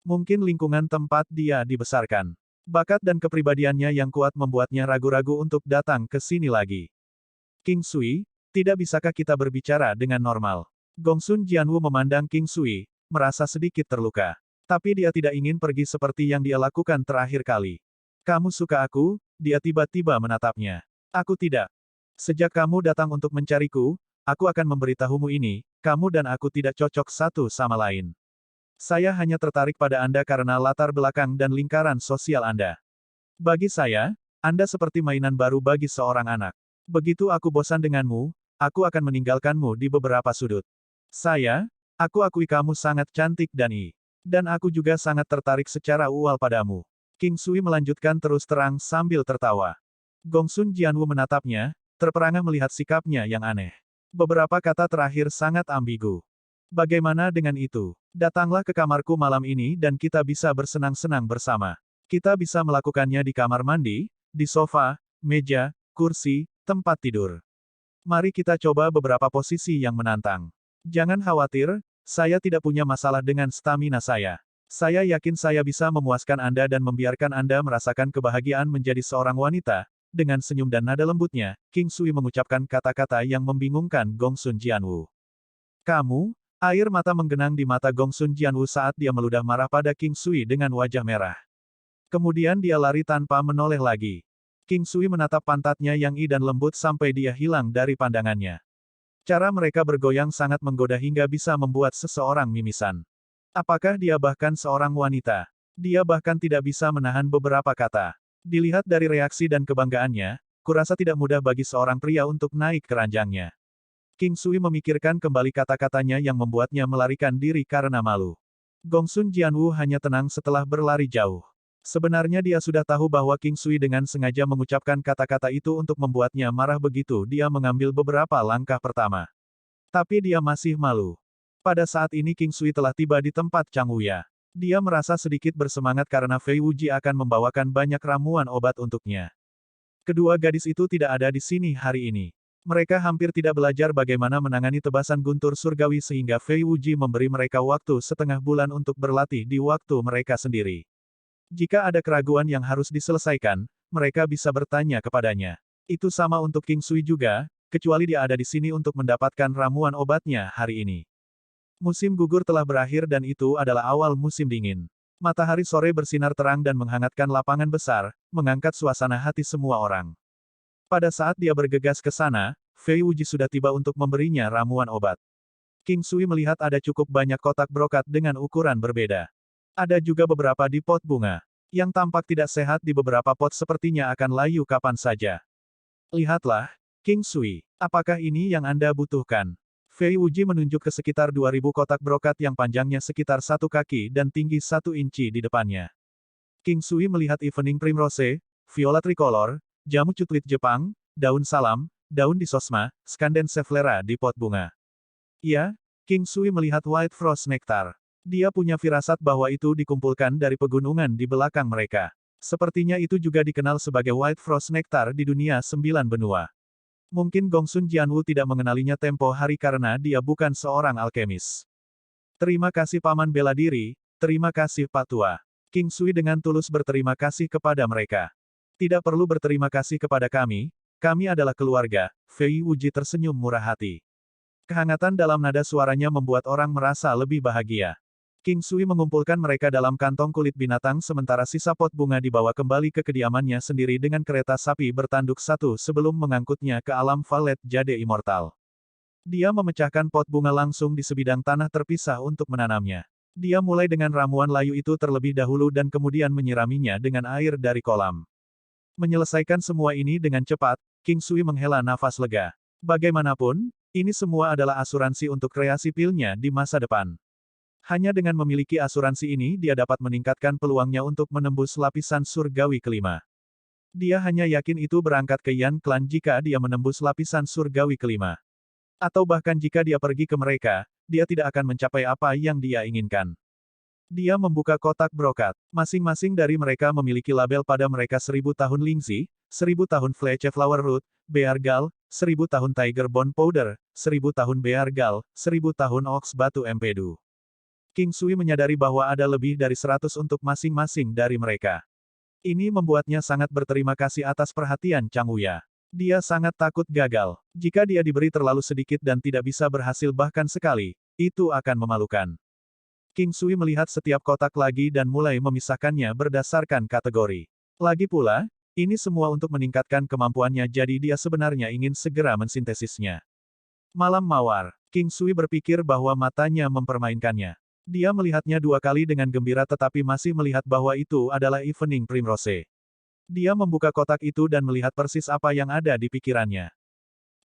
Mungkin lingkungan tempat dia dibesarkan. Bakat dan kepribadiannya yang kuat membuatnya ragu-ragu untuk datang ke sini lagi. King Sui, tidak bisakah kita berbicara dengan normal? Gong Sun Jianwu memandang King Sui, merasa sedikit terluka. Tapi dia tidak ingin pergi seperti yang dia lakukan terakhir kali. Kamu suka aku? Dia tiba-tiba menatapnya. Aku tidak. Sejak kamu datang untuk mencariku, aku akan memberitahumu ini, kamu dan aku tidak cocok satu sama lain. Saya hanya tertarik pada Anda karena latar belakang dan lingkaran sosial Anda. Bagi saya, Anda seperti mainan baru bagi seorang anak. Begitu aku bosan denganmu, aku akan meninggalkanmu di beberapa sudut. Aku akui kamu sangat cantik dan aku juga sangat tertarik secara ual padamu. King Sui melanjutkan terus terang sambil tertawa. Gong Sun Jianwu menatapnya, terperangah melihat sikapnya yang aneh. Beberapa kata terakhir sangat ambigu. Bagaimana dengan itu? Datanglah ke kamarku malam ini dan kita bisa bersenang-senang bersama. Kita bisa melakukannya di kamar mandi, di sofa, meja, kursi, tempat tidur. Mari kita coba beberapa posisi yang menantang. Jangan khawatir, saya tidak punya masalah dengan stamina saya. Saya yakin saya bisa memuaskan Anda dan membiarkan Anda merasakan kebahagiaan menjadi seorang wanita. Dengan senyum dan nada lembutnya, King Sui mengucapkan kata-kata yang membingungkan Gongsun Jianwu. Kamu? Air mata menggenang di mata Gongsun Jianwu saat dia meludah marah pada King Sui dengan wajah merah. Kemudian dia lari tanpa menoleh lagi. King Sui menatap pantatnya yang dan lembut sampai dia hilang dari pandangannya. Cara mereka bergoyang sangat menggoda hingga bisa membuat seseorang mimisan. Apakah dia bahkan seorang wanita? Dia bahkan tidak bisa menahan beberapa kata. Dilihat dari reaksi dan kebanggaannya, kurasa tidak mudah bagi seorang pria untuk naik ke ranjangnya. King Sui memikirkan kembali kata-katanya yang membuatnya melarikan diri karena malu. Gongsun Jianwu hanya tenang setelah berlari jauh. Sebenarnya dia sudah tahu bahwa King Sui dengan sengaja mengucapkan kata-kata itu untuk membuatnya marah begitu dia mengambil beberapa langkah pertama. Tapi dia masih malu. Pada saat ini King Sui telah tiba di tempat Chang Wuya. Dia merasa sedikit bersemangat karena Fei Wuji akan membawakan banyak ramuan obat untuknya. Kedua gadis itu tidak ada di sini hari ini. Mereka hampir tidak belajar bagaimana menangani tebasan guntur surgawi sehingga Fei Wuji memberi mereka waktu setengah bulan untuk berlatih di waktu mereka sendiri. Jika ada keraguan yang harus diselesaikan, mereka bisa bertanya kepadanya. Itu sama untuk King Sui juga, kecuali dia ada di sini untuk mendapatkan ramuan obatnya hari ini. Musim gugur telah berakhir dan itu adalah awal musim dingin. Matahari sore bersinar terang dan menghangatkan lapangan besar, mengangkat suasana hati semua orang. Pada saat dia bergegas ke sana, Fei Wuji sudah tiba untuk memberinya ramuan obat. King Sui melihat ada cukup banyak kotak brokat dengan ukuran berbeda. Ada juga beberapa di pot bunga. Yang tampak tidak sehat di beberapa pot sepertinya akan layu kapan saja. Lihatlah, King Sui, apakah ini yang Anda butuhkan? Fei Wuji menunjuk ke sekitar 2000 kotak brokat yang panjangnya sekitar 1 kaki dan tinggi 1 inci di depannya. King Sui melihat Evening Primrose, Viola Tricolor, Jamu Cutlit Jepang, Daun Salam, Daun Disosma, Scandenseflera di pot bunga. Ya, King Sui melihat White Frost Nectar. Dia punya firasat bahwa itu dikumpulkan dari pegunungan di belakang mereka. Sepertinya itu juga dikenal sebagai White Frost Nectar di dunia 9 benua. Mungkin Gongsun Jianwu tidak mengenalinya tempo hari karena dia bukan seorang alkemis. Terima kasih Paman Bela Diri, terima kasih Pak Tua. King Sui dengan tulus berterima kasih kepada mereka. Tidak perlu berterima kasih kepada kami adalah keluarga, Fei Wuji tersenyum murah hati. Kehangatan dalam nada suaranya membuat orang merasa lebih bahagia. King Sui mengumpulkan mereka dalam kantong kulit binatang sementara sisa pot bunga dibawa kembali ke kediamannya sendiri dengan kereta sapi bertanduk satu sebelum mengangkutnya ke alam Valet Jade Immortal. Dia memecahkan pot bunga langsung di sebidang tanah terpisah untuk menanamnya. Dia mulai dengan ramuan layu itu terlebih dahulu dan kemudian menyiraminya dengan air dari kolam. Menyelesaikan semua ini dengan cepat, King Sui menghela nafas lega. Bagaimanapun, ini semua adalah asuransi untuk kreasi pilnya di masa depan. Hanya dengan memiliki asuransi ini dia dapat meningkatkan peluangnya untuk menembus lapisan surgawi kelima. Dia hanya yakin itu berangkat ke Yan Clan jika dia menembus lapisan surgawi kelima. Atau bahkan jika dia pergi ke mereka, dia tidak akan mencapai apa yang dia inginkan. Dia membuka kotak brokat. Masing-masing dari mereka memiliki label pada mereka 1000 tahun Lingzi, 1000 tahun Fleche Flower Root, Beargal, 1000 tahun Tiger Bone Powder, 1000 tahun Beargal, 1000 tahun Ox Batu Empedu. King Sui menyadari bahwa ada lebih dari 100 untuk masing-masing dari mereka. Ini membuatnya sangat berterima kasih atas perhatian Chang Wuya. Dia sangat takut gagal. Jika dia diberi terlalu sedikit dan tidak bisa berhasil bahkan sekali, itu akan memalukan. King Sui melihat setiap kotak lagi dan mulai memisahkannya berdasarkan kategori. Lagi pula, ini semua untuk meningkatkan kemampuannya jadi dia sebenarnya ingin segera mensintesisnya. Malam mawar, King Sui berpikir bahwa matanya mempermainkannya. Dia melihatnya 2 kali dengan gembira tetapi masih melihat bahwa itu adalah Evening Primrose. Dia membuka kotak itu dan melihat persis apa yang ada di pikirannya.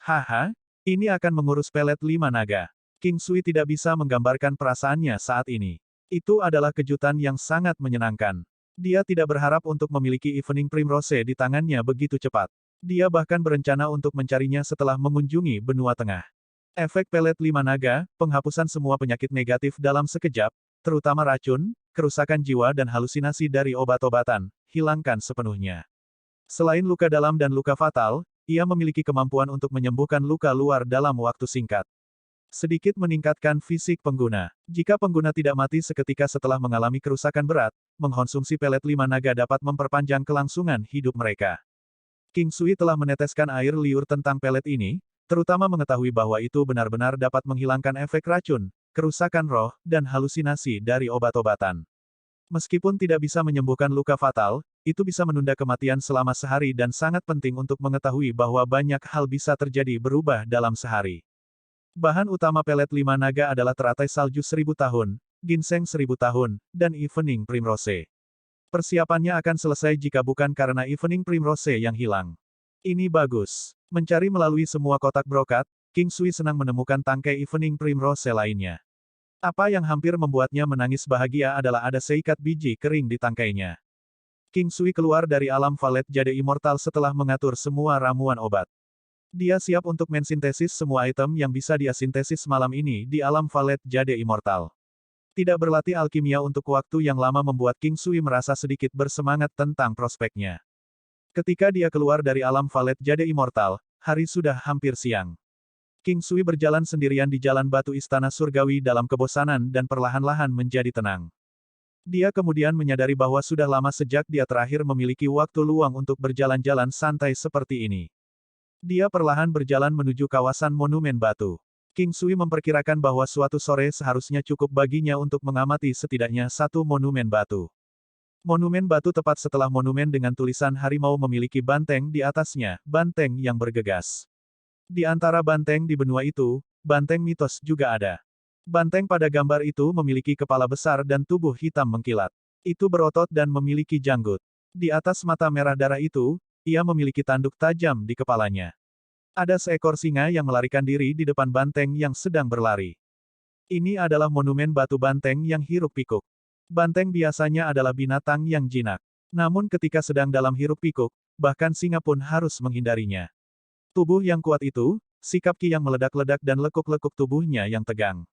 Haha, ini akan mengurus pelet 5 naga. King Sui tidak bisa menggambarkan perasaannya saat ini. Itu adalah kejutan yang sangat menyenangkan. Dia tidak berharap untuk memiliki Evening Primrose di tangannya begitu cepat. Dia bahkan berencana untuk mencarinya setelah mengunjungi benua tengah. Efek pelet 5 naga, penghapusan semua penyakit negatif dalam sekejap, terutama racun, kerusakan jiwa dan halusinasi dari obat-obatan, hilangkan sepenuhnya. Selain luka dalam dan luka fatal, ia memiliki kemampuan untuk menyembuhkan luka luar dalam waktu singkat. Sedikit meningkatkan fisik pengguna. Jika pengguna tidak mati seketika setelah mengalami kerusakan berat, mengkonsumsi pelet 5 naga dapat memperpanjang kelangsungan hidup mereka. King Sui telah meneteskan air liur tentang pelet ini, terutama mengetahui bahwa itu benar-benar dapat menghilangkan efek racun, kerusakan roh, dan halusinasi dari obat-obatan. Meskipun tidak bisa menyembuhkan luka fatal, itu bisa menunda kematian selama sehari dan sangat penting untuk mengetahui bahwa banyak hal bisa terjadi berubah dalam sehari. Bahan utama pelet 5 naga adalah teratai salju 1000 tahun, ginseng 1000 tahun, dan evening primrose. Persiapannya akan selesai jika bukan karena evening primrose yang hilang. Ini bagus. Mencari melalui semua kotak brokat, King Sui senang menemukan tangkai evening primrose lainnya. Apa yang hampir membuatnya menangis bahagia adalah ada seikat biji kering di tangkainya. King Sui keluar dari alam valet jade immortal setelah mengatur semua ramuan obat. Dia siap untuk mensintesis semua item yang bisa dia sintesis malam ini di alam valet jade immortal. Tidak berlatih alkimia untuk waktu yang lama membuat King Sui merasa sedikit bersemangat tentang prospeknya. Ketika dia keluar dari alam valet jade immortal, hari sudah hampir siang. King Sui berjalan sendirian di jalan batu istana surgawi dalam kebosanan dan perlahan-lahan menjadi tenang. Dia kemudian menyadari bahwa sudah lama sejak dia terakhir memiliki waktu luang untuk berjalan-jalan santai seperti ini. Dia perlahan berjalan menuju kawasan monumen batu. King Sui memperkirakan bahwa suatu sore seharusnya cukup baginya untuk mengamati setidaknya satu monumen batu. Monumen batu tepat setelah monumen dengan tulisan harimau memiliki banteng di atasnya, banteng yang bergegas. Di antara banteng di benua itu, banteng mitos juga ada. Banteng pada gambar itu memiliki kepala besar dan tubuh hitam mengkilat. Itu berotot dan memiliki janggut. Di atas mata merah darah itu, ia memiliki tanduk tajam di kepalanya. Ada seekor singa yang melarikan diri di depan banteng yang sedang berlari. Ini adalah monumen batu banteng yang hiruk-pikuk. Banteng biasanya adalah binatang yang jinak. Namun ketika sedang dalam hiruk-pikuk, bahkan singa pun harus menghindarinya. Tubuh yang kuat itu, sikap Ki yang meledak-ledak dan lekuk-lekuk tubuhnya yang tegang.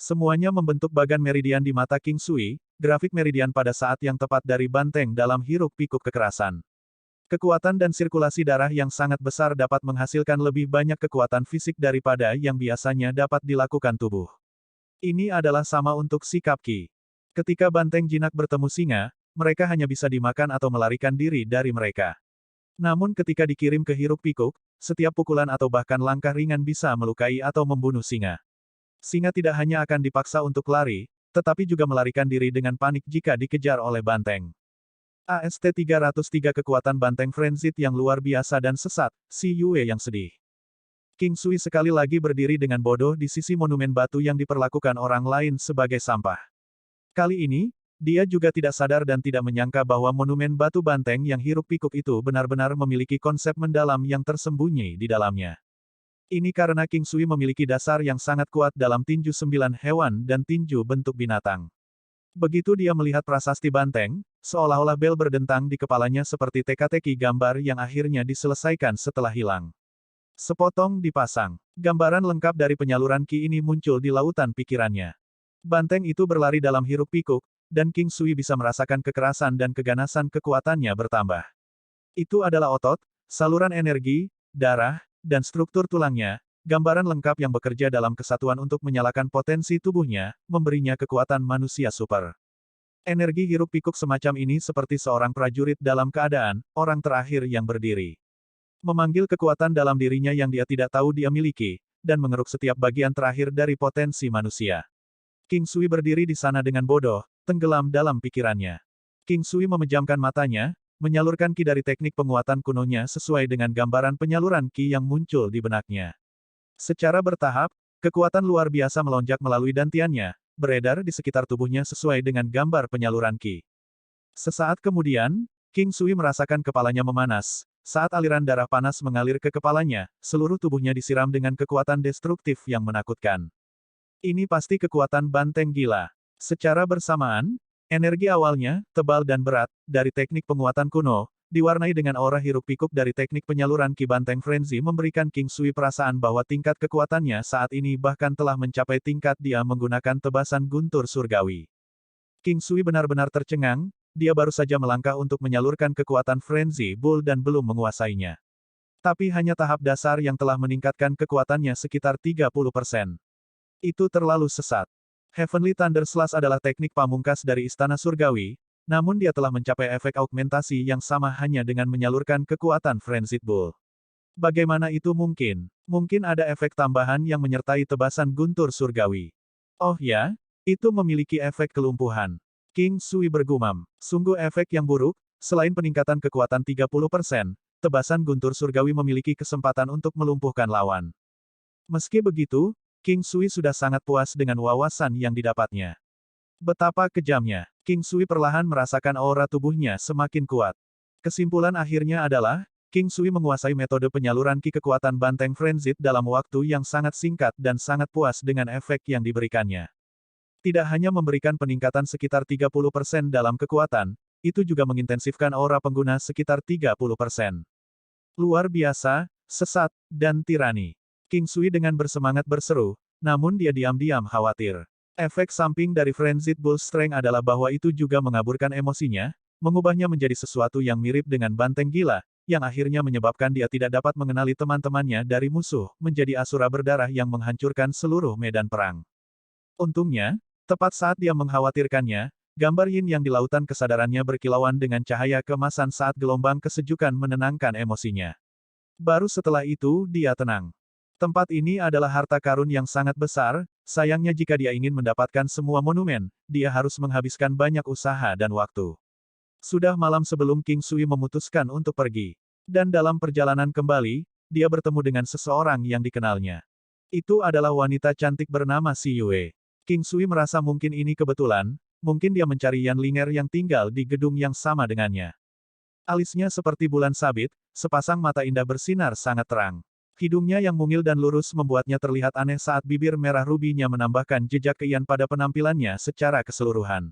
Semuanya membentuk bagan meridian di mata King Sui, grafik meridian pada saat yang tepat dari banteng dalam hiruk-pikuk kekerasan. Kekuatan dan sirkulasi darah yang sangat besar dapat menghasilkan lebih banyak kekuatan fisik daripada yang biasanya dapat dilakukan tubuh. Ini adalah sama untuk sikap Ki. Ketika banteng jinak bertemu singa, mereka hanya bisa dimakan atau melarikan diri dari mereka. Namun ketika dikirim ke hiruk-pikuk, setiap pukulan atau bahkan langkah ringan bisa melukai atau membunuh singa. Singa tidak hanya akan dipaksa untuk lari, tetapi juga melarikan diri dengan panik jika dikejar oleh banteng. AST-303 kekuatan banteng frenzied yang luar biasa dan sesat, si Yue yang sedih. King Sui sekali lagi berdiri dengan bodoh di sisi monumen batu yang diperlakukan orang lain sebagai sampah. Kali ini, dia juga tidak sadar dan tidak menyangka bahwa monumen batu banteng yang hiruk-pikuk itu benar-benar memiliki konsep mendalam yang tersembunyi di dalamnya. Ini karena King Sui memiliki dasar yang sangat kuat dalam tinju 9 hewan dan tinju bentuk binatang. Begitu dia melihat prasasti banteng, seolah-olah bel berdentang di kepalanya seperti teka-teki gambar yang akhirnya diselesaikan setelah hilang. Sepotong dipasang. Gambaran lengkap dari penyaluran Ki ini muncul di lautan pikirannya. Banteng itu berlari dalam hiruk-pikuk, dan King Sui bisa merasakan kekerasan dan keganasan kekuatannya bertambah. Itu adalah otot, saluran energi, darah, dan struktur tulangnya, gambaran lengkap yang bekerja dalam kesatuan untuk menyalakan potensi tubuhnya, memberinya kekuatan manusia super. Energi hiruk-pikuk semacam ini seperti seorang prajurit dalam keadaan, orang terakhir yang berdiri. Memanggil kekuatan dalam dirinya yang dia tidak tahu dia miliki, dan mengeruk setiap bagian terakhir dari potensi manusia. King Sui berdiri di sana dengan bodoh, tenggelam dalam pikirannya. King Sui memejamkan matanya, menyalurkan Ki dari teknik penguatan kunonya sesuai dengan gambaran penyaluran Ki yang muncul di benaknya. Secara bertahap, kekuatan luar biasa melonjak melalui dantiannya, beredar di sekitar tubuhnya sesuai dengan gambar penyaluran Ki. Sesaat kemudian, King Sui merasakan kepalanya memanas. Saat aliran darah panas mengalir ke kepalanya, seluruh tubuhnya disiram dengan kekuatan destruktif yang menakutkan. Ini pasti kekuatan banteng gila. Secara bersamaan, energi awalnya, tebal dan berat, dari teknik penguatan kuno, diwarnai dengan aura hiruk-pikuk dari teknik penyaluran Ki Banteng Frenzy memberikan King Sui perasaan bahwa tingkat kekuatannya saat ini bahkan telah mencapai tingkat dia menggunakan tebasan guntur surgawi. King Sui benar-benar tercengang, dia baru saja melangkah untuk menyalurkan kekuatan Frenzy Bull dan belum menguasainya. Tapi hanya tahap dasar yang telah meningkatkan kekuatannya sekitar 30%. Itu terlalu sesat. Heavenly Thunder Slash adalah teknik pamungkas dari Istana Surgawi, namun dia telah mencapai efek augmentasi yang sama hanya dengan menyalurkan kekuatan Frenzied Bull. Bagaimana itu mungkin? Mungkin ada efek tambahan yang menyertai tebasan guntur surgawi. Oh ya? Itu memiliki efek kelumpuhan. King Sui bergumam. Sungguh efek yang buruk, selain peningkatan kekuatan 30%, tebasan guntur surgawi memiliki kesempatan untuk melumpuhkan lawan. Meski begitu, King Sui sudah sangat puas dengan wawasan yang didapatnya. Betapa kejamnya. King Sui perlahan merasakan aura tubuhnya semakin kuat. Kesimpulan akhirnya adalah, King Sui menguasai metode penyaluran ki kekuatan Banteng Frenzied dalam waktu yang sangat singkat dan sangat puas dengan efek yang diberikannya. Tidak hanya memberikan peningkatan sekitar 30% dalam kekuatan, itu juga mengintensifkan aura pengguna sekitar 30%. Luar biasa, sesat, dan tirani. King Sui dengan bersemangat berseru, namun dia diam-diam khawatir. Efek samping dari Frenzied Bull Strength adalah bahwa itu juga mengaburkan emosinya, mengubahnya menjadi sesuatu yang mirip dengan banteng gila, yang akhirnya menyebabkan dia tidak dapat mengenali teman-temannya dari musuh, menjadi asura berdarah yang menghancurkan seluruh medan perang. Untungnya, tepat saat dia mengkhawatirkannya, gambar yin yang di lautan kesadarannya berkilauan dengan cahaya keemasan saat gelombang kesejukan menenangkan emosinya. Baru setelah itu, dia tenang. Tempat ini adalah harta karun yang sangat besar, sayangnya jika dia ingin mendapatkan semua monumen, dia harus menghabiskan banyak usaha dan waktu. Sudah malam sebelum King Sui memutuskan untuk pergi. Dan dalam perjalanan kembali, dia bertemu dengan seseorang yang dikenalnya. Itu adalah wanita cantik bernama Si Yue. King Sui merasa mungkin ini kebetulan, mungkin dia mencari Yan Linger yang tinggal di gedung yang sama dengannya. Alisnya seperti bulan sabit, sepasang mata indah bersinar sangat terang. Hidungnya yang mungil dan lurus membuatnya terlihat aneh saat bibir merah rubinya menambahkan jejak keian pada penampilannya secara keseluruhan.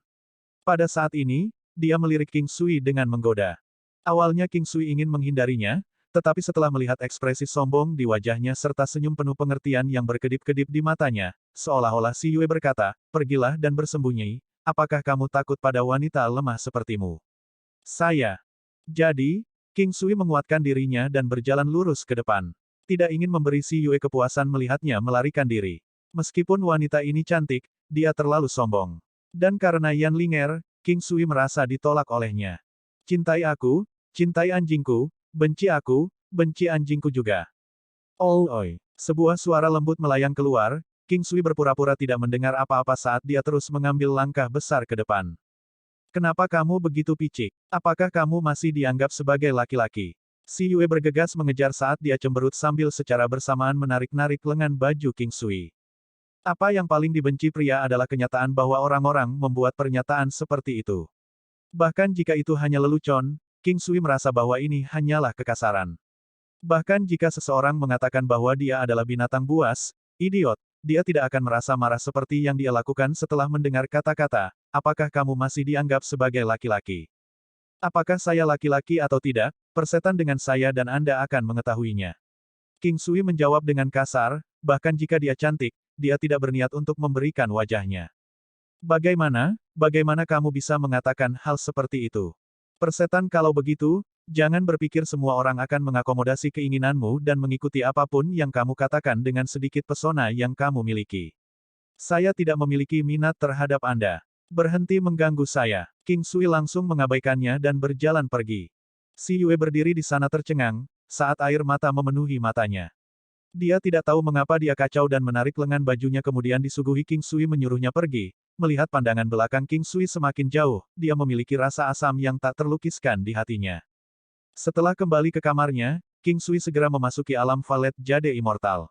Pada saat ini, dia melirik King Sui dengan menggoda. Awalnya King Sui ingin menghindarinya, tetapi setelah melihat ekspresi sombong di wajahnya serta senyum penuh pengertian yang berkedip-kedip di matanya, seolah-olah Si Yue berkata, "Pergilah dan bersembunyi, apakah kamu takut pada wanita lemah sepertimu?" Saya. Jadi, King Sui menguatkan dirinya dan berjalan lurus ke depan. Tidak ingin memberi Si Yue kepuasan melihatnya melarikan diri. Meskipun wanita ini cantik, dia terlalu sombong. Dan karena Yan Linger, King Sui merasa ditolak olehnya. Cintai aku, cintai anjingku, benci aku, benci anjingku juga. Oh oi. Sebuah suara lembut melayang keluar, King Sui berpura-pura tidak mendengar apa-apa saat dia terus mengambil langkah besar ke depan. Kenapa kamu begitu picik? Apakah kamu masih dianggap sebagai laki-laki? Si Yue bergegas mengejar saat dia cemberut sambil secara bersamaan menarik-narik lengan baju King Sui. Apa yang paling dibenci pria adalah kenyataan bahwa orang-orang membuat pernyataan seperti itu. Bahkan jika itu hanya lelucon, King Sui merasa bahwa ini hanyalah kekasaran. Bahkan jika seseorang mengatakan bahwa dia adalah binatang buas, idiot, dia tidak akan merasa marah seperti yang dia lakukan setelah mendengar kata-kata, apakah kamu masih dianggap sebagai laki-laki? Apakah saya laki-laki atau tidak, persetan dengan saya dan Anda akan mengetahuinya. King Sui menjawab dengan kasar, bahkan jika dia cantik, dia tidak berniat untuk memberikan wajahnya. Bagaimana kamu bisa mengatakan hal seperti itu? Persetan kalau begitu, jangan berpikir semua orang akan mengakomodasi keinginanmu dan mengikuti apapun yang kamu katakan dengan sedikit pesona yang kamu miliki. Saya tidak memiliki minat terhadap Anda. Berhenti mengganggu saya. King Sui langsung mengabaikannya dan berjalan pergi. Si Yue berdiri di sana tercengang, saat air mata memenuhi matanya. Dia tidak tahu mengapa dia kacau dan menarik lengan bajunya kemudian disuguhi King Sui menyuruhnya pergi. Melihat pandangan belakang King Sui semakin jauh, dia memiliki rasa asam yang tak terlukiskan di hatinya. Setelah kembali ke kamarnya, King Sui segera memasuki alam Valet Jade Immortal.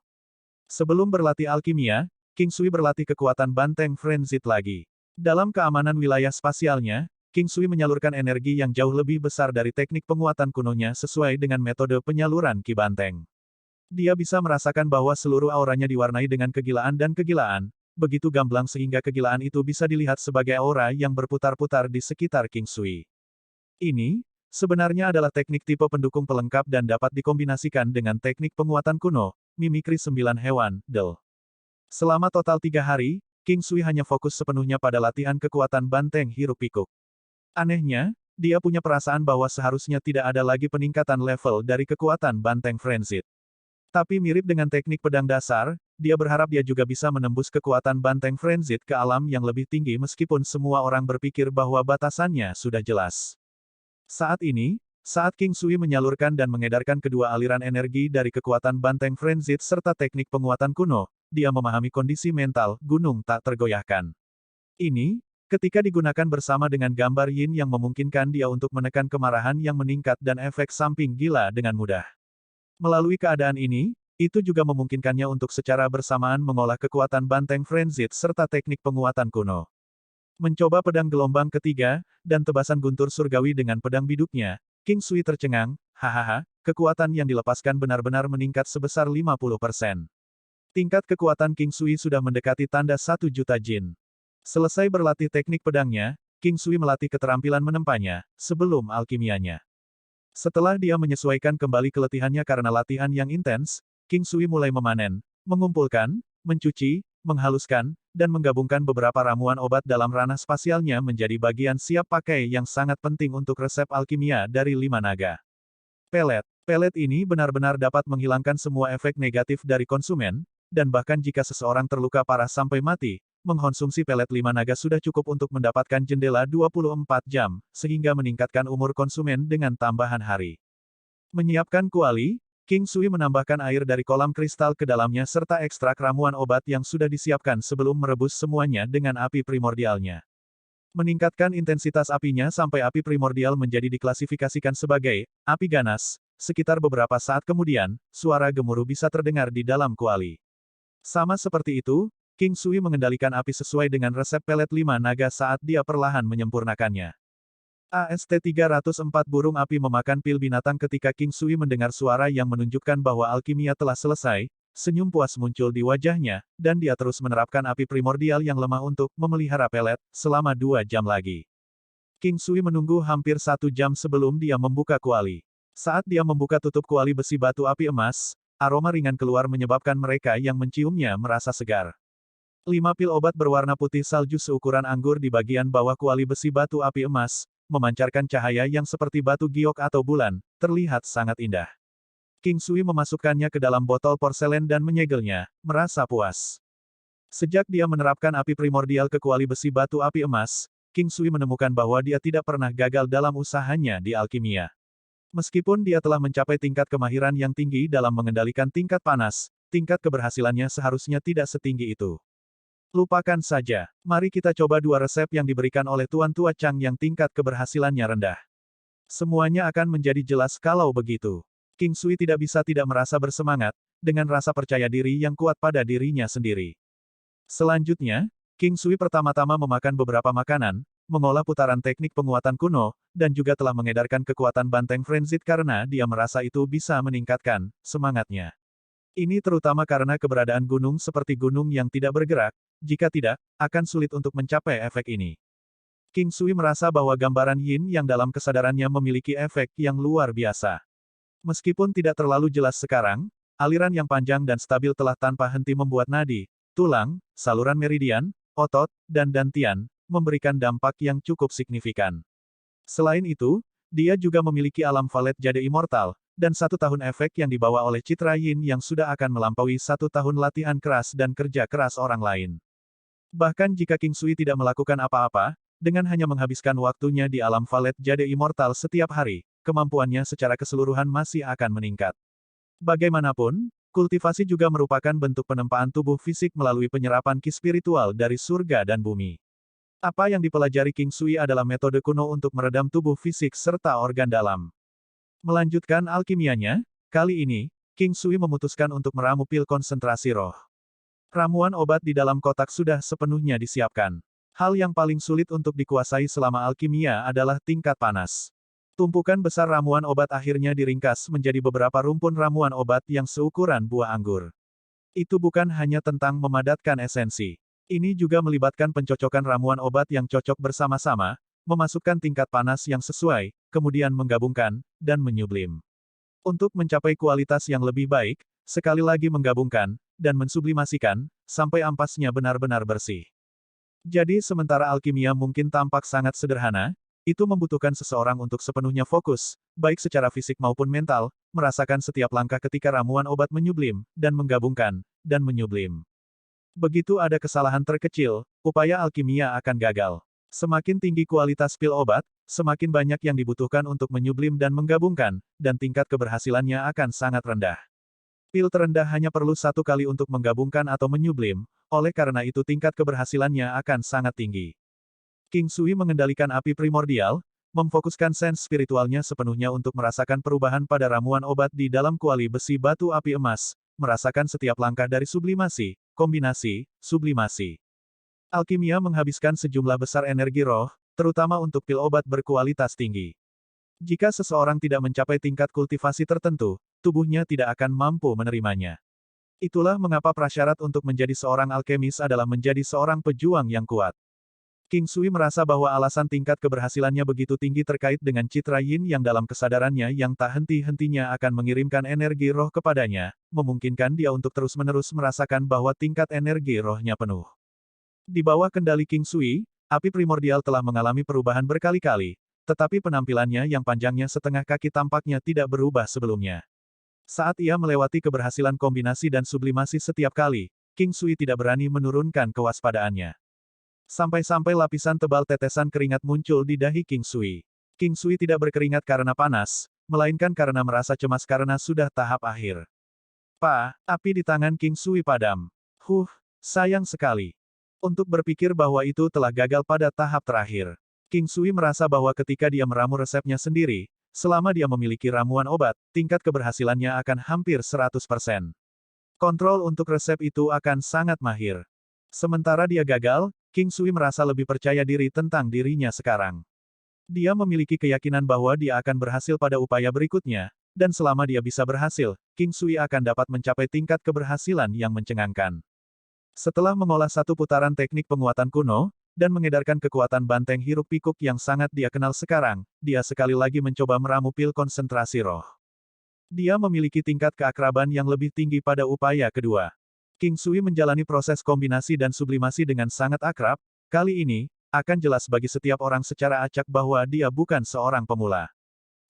Sebelum berlatih alkimia, King Sui berlatih kekuatan Banteng Frenzied lagi. Dalam keamanan wilayah spasialnya, King Sui menyalurkan energi yang jauh lebih besar dari teknik penguatan kunonya sesuai dengan metode penyaluran Ki Banteng. Dia bisa merasakan bahwa seluruh auranya diwarnai dengan kegilaan dan kegilaan, begitu gamblang sehingga kegilaan itu bisa dilihat sebagai aura yang berputar-putar di sekitar King Sui. Ini, sebenarnya adalah teknik tipe pendukung pelengkap dan dapat dikombinasikan dengan teknik penguatan kuno, mimikri 9 hewan, Del. Selama total 3 hari, King Sui hanya fokus sepenuhnya pada latihan kekuatan Banteng Hiruk Pikuk. Anehnya, dia punya perasaan bahwa seharusnya tidak ada lagi peningkatan level dari kekuatan Banteng Frenzied. Tapi mirip dengan teknik pedang dasar, dia berharap dia juga bisa menembus kekuatan banteng frenzied ke alam yang lebih tinggi meskipun semua orang berpikir bahwa batasannya sudah jelas. Saat ini, saat King Sui menyalurkan dan mengedarkan kedua aliran energi dari kekuatan banteng frenzied serta teknik penguatan kuno, dia memahami kondisi mental gunung tak tergoyahkan. Ini, ketika digunakan bersama dengan gambar yin yang memungkinkan dia untuk menekan kemarahan yang meningkat dan efek samping gila dengan mudah. Melalui keadaan ini, itu juga memungkinkannya untuk secara bersamaan mengolah kekuatan banteng frenzied serta teknik penguatan kuno. Mencoba pedang gelombang ketiga, dan tebasan guntur surgawi dengan pedang biduknya, King Sui tercengang, hahaha, kekuatan yang dilepaskan benar-benar meningkat sebesar 50%. Tingkat kekuatan King Sui sudah mendekati tanda 1 juta jin. Selesai berlatih teknik pedangnya, King Sui melatih keterampilan menempanya, sebelum alkimianya. Setelah dia menyesuaikan kembali keletihannya karena latihan yang intens, King Sui mulai memanen, mengumpulkan, mencuci, menghaluskan, dan menggabungkan beberapa ramuan obat dalam ranah spasialnya menjadi bagian siap pakai yang sangat penting untuk resep alkimia dari 5 naga. Pelet. Pelet ini benar-benar dapat menghilangkan semua efek negatif dari konsumen, dan bahkan jika seseorang terluka parah sampai mati, mengkonsumsi pelet 5 naga sudah cukup untuk mendapatkan jendela 24 jam, sehingga meningkatkan umur konsumen dengan tambahan hari. Menyiapkan kuali, King Sui menambahkan air dari kolam kristal ke dalamnya serta ekstrak ramuan obat yang sudah disiapkan sebelum merebus semuanya dengan api primordialnya. Meningkatkan intensitas apinya sampai api primordial menjadi diklasifikasikan sebagai api ganas. Sekitar beberapa saat kemudian, suara gemuruh bisa terdengar di dalam kuali. Sama seperti itu, King Sui mengendalikan api sesuai dengan resep pelet 5 naga saat dia perlahan menyempurnakannya. AST-304 burung api memakan pil binatang ketika King Sui mendengar suara yang menunjukkan bahwa alkimia telah selesai, senyum puas muncul di wajahnya, dan dia terus menerapkan api primordial yang lemah untuk memelihara pelet selama 2 jam lagi. King Sui menunggu hampir 1 jam sebelum dia membuka kuali. Saat dia membuka tutup kuali besi batu api emas, aroma ringan keluar menyebabkan mereka yang menciumnya merasa segar. 5 pil obat berwarna putih salju seukuran anggur di bagian bawah kuali besi batu api emas, memancarkan cahaya yang seperti batu giok atau bulan, terlihat sangat indah. King Sui memasukkannya ke dalam botol porselen dan menyegelnya, merasa puas. Sejak dia menerapkan api primordial ke kuali besi batu api emas, King Sui menemukan bahwa dia tidak pernah gagal dalam usahanya di alkimia. Meskipun dia telah mencapai tingkat kemahiran yang tinggi dalam mengendalikan tingkat panas, tingkat keberhasilannya seharusnya tidak setinggi itu. Lupakan saja. Mari kita coba 2 resep yang diberikan oleh Tuan Tua Chang yang tingkat keberhasilannya rendah. Semuanya akan menjadi jelas kalau begitu. King Sui tidak bisa tidak merasa bersemangat, dengan rasa percaya diri yang kuat pada dirinya sendiri. Selanjutnya, King Sui pertama-tama memakan beberapa makanan, mengolah putaran teknik penguatan kuno, dan juga telah mengedarkan kekuatan banteng frenzied karena dia merasa itu bisa meningkatkan semangatnya. Ini terutama karena keberadaan gunung seperti gunung yang tidak bergerak, jika tidak, akan sulit untuk mencapai efek ini. King Sui merasa bahwa gambaran yin yang dalam kesadarannya memiliki efek yang luar biasa. Meskipun tidak terlalu jelas sekarang, aliran yang panjang dan stabil telah tanpa henti membuat nadi, tulang, saluran meridian, otot, dan dantian, memberikan dampak yang cukup signifikan. Selain itu, dia juga memiliki alam valet jade immortal, dan 1 tahun efek yang dibawa oleh citra yin yang sudah akan melampaui 1 tahun latihan keras dan kerja keras orang lain. Bahkan jika King Sui tidak melakukan apa-apa, dengan hanya menghabiskan waktunya di alam valet jade immortal setiap hari, kemampuannya secara keseluruhan masih akan meningkat. Bagaimanapun, kultivasi juga merupakan bentuk penempaan tubuh fisik melalui penyerapan ki spiritual dari surga dan bumi. Apa yang dipelajari King Sui adalah metode kuno untuk meredam tubuh fisik serta organ dalam. Melanjutkan alkimianya, kali ini, King Sui memutuskan untuk meramu pil konsentrasi roh. Ramuan obat di dalam kotak sudah sepenuhnya disiapkan. Hal yang paling sulit untuk dikuasai selama alkimia adalah tingkat panas. Tumpukan besar ramuan obat akhirnya diringkas menjadi beberapa rumpun ramuan obat yang seukuran buah anggur. Itu bukan hanya tentang memadatkan esensi. Ini juga melibatkan pencocokan ramuan obat yang cocok bersama-sama, memasukkan tingkat panas yang sesuai, kemudian menggabungkan, dan menyublim. Untuk mencapai kualitas yang lebih baik, sekali lagi menggabungkan, dan mensublimasikan, sampai ampasnya benar-benar bersih. Jadi sementara alkimia mungkin tampak sangat sederhana, Itu membutuhkan seseorang untuk sepenuhnya fokus, baik secara fisik maupun mental, merasakan setiap langkah ketika ramuan obat menyublim, dan menggabungkan, dan menyublim. Begitu ada kesalahan terkecil, upaya alkimia akan gagal. Semakin tinggi kualitas pil obat, semakin banyak yang dibutuhkan untuk menyublim dan menggabungkan, dan tingkat keberhasilannya akan sangat rendah. Pil terendah hanya perlu 1 kali untuk menggabungkan atau menyublim, oleh karena itu tingkat keberhasilannya akan sangat tinggi. King Sui mengendalikan api primordial, memfokuskan sense spiritualnya sepenuhnya untuk merasakan perubahan pada ramuan obat di dalam kuali besi batu api emas, merasakan setiap langkah dari sublimasi, kombinasi, sublimasi. Alkimia menghabiskan sejumlah besar energi roh, terutama untuk pil obat berkualitas tinggi. Jika seseorang tidak mencapai tingkat kultivasi tertentu, tubuhnya tidak akan mampu menerimanya. Itulah mengapa prasyarat untuk menjadi seorang alkemis adalah menjadi seorang pejuang yang kuat. King Sui merasa bahwa alasan tingkat keberhasilannya begitu tinggi terkait dengan citra yin yang dalam kesadarannya yang tak henti-hentinya akan mengirimkan energi roh kepadanya, memungkinkan dia untuk terus-menerus merasakan bahwa tingkat energi rohnya penuh. Di bawah kendali King Sui, api primordial telah mengalami perubahan berkali-kali, tetapi penampilannya yang panjangnya setengah kaki tampaknya tidak berubah sebelumnya. Saat ia melewati keberhasilan kombinasi dan sublimasi setiap kali, King Sui tidak berani menurunkan kewaspadaannya. Sampai-sampai lapisan tebal tetesan keringat muncul di dahi King Sui. King Sui tidak berkeringat karena panas, melainkan karena merasa cemas karena sudah tahap akhir. Api di tangan King Sui padam. Sayang sekali. Untuk berpikir bahwa itu telah gagal pada tahap terakhir. King Sui merasa bahwa ketika dia meramu resepnya sendiri, selama dia memiliki ramuan obat, tingkat keberhasilannya akan hampir 100%. Kontrol untuk resep itu akan sangat mahir. Sementara dia gagal, King Sui merasa lebih percaya diri tentang dirinya sekarang. Dia memiliki keyakinan bahwa dia akan berhasil pada upaya berikutnya, dan selama dia bisa berhasil, King Sui akan dapat mencapai tingkat keberhasilan yang mencengangkan. Setelah mengolah 1 putaran teknik penguatan kuno, dan mengedarkan kekuatan banteng hiruk pikuk yang sangat dia kenal sekarang, dia sekali lagi mencoba meramu pil konsentrasi roh. Dia memiliki tingkat keakraban yang lebih tinggi pada upaya kedua. King Sui menjalani proses kombinasi dan sublimasi dengan sangat akrab, kali ini, akan jelas bagi setiap orang secara acak bahwa dia bukan seorang pemula.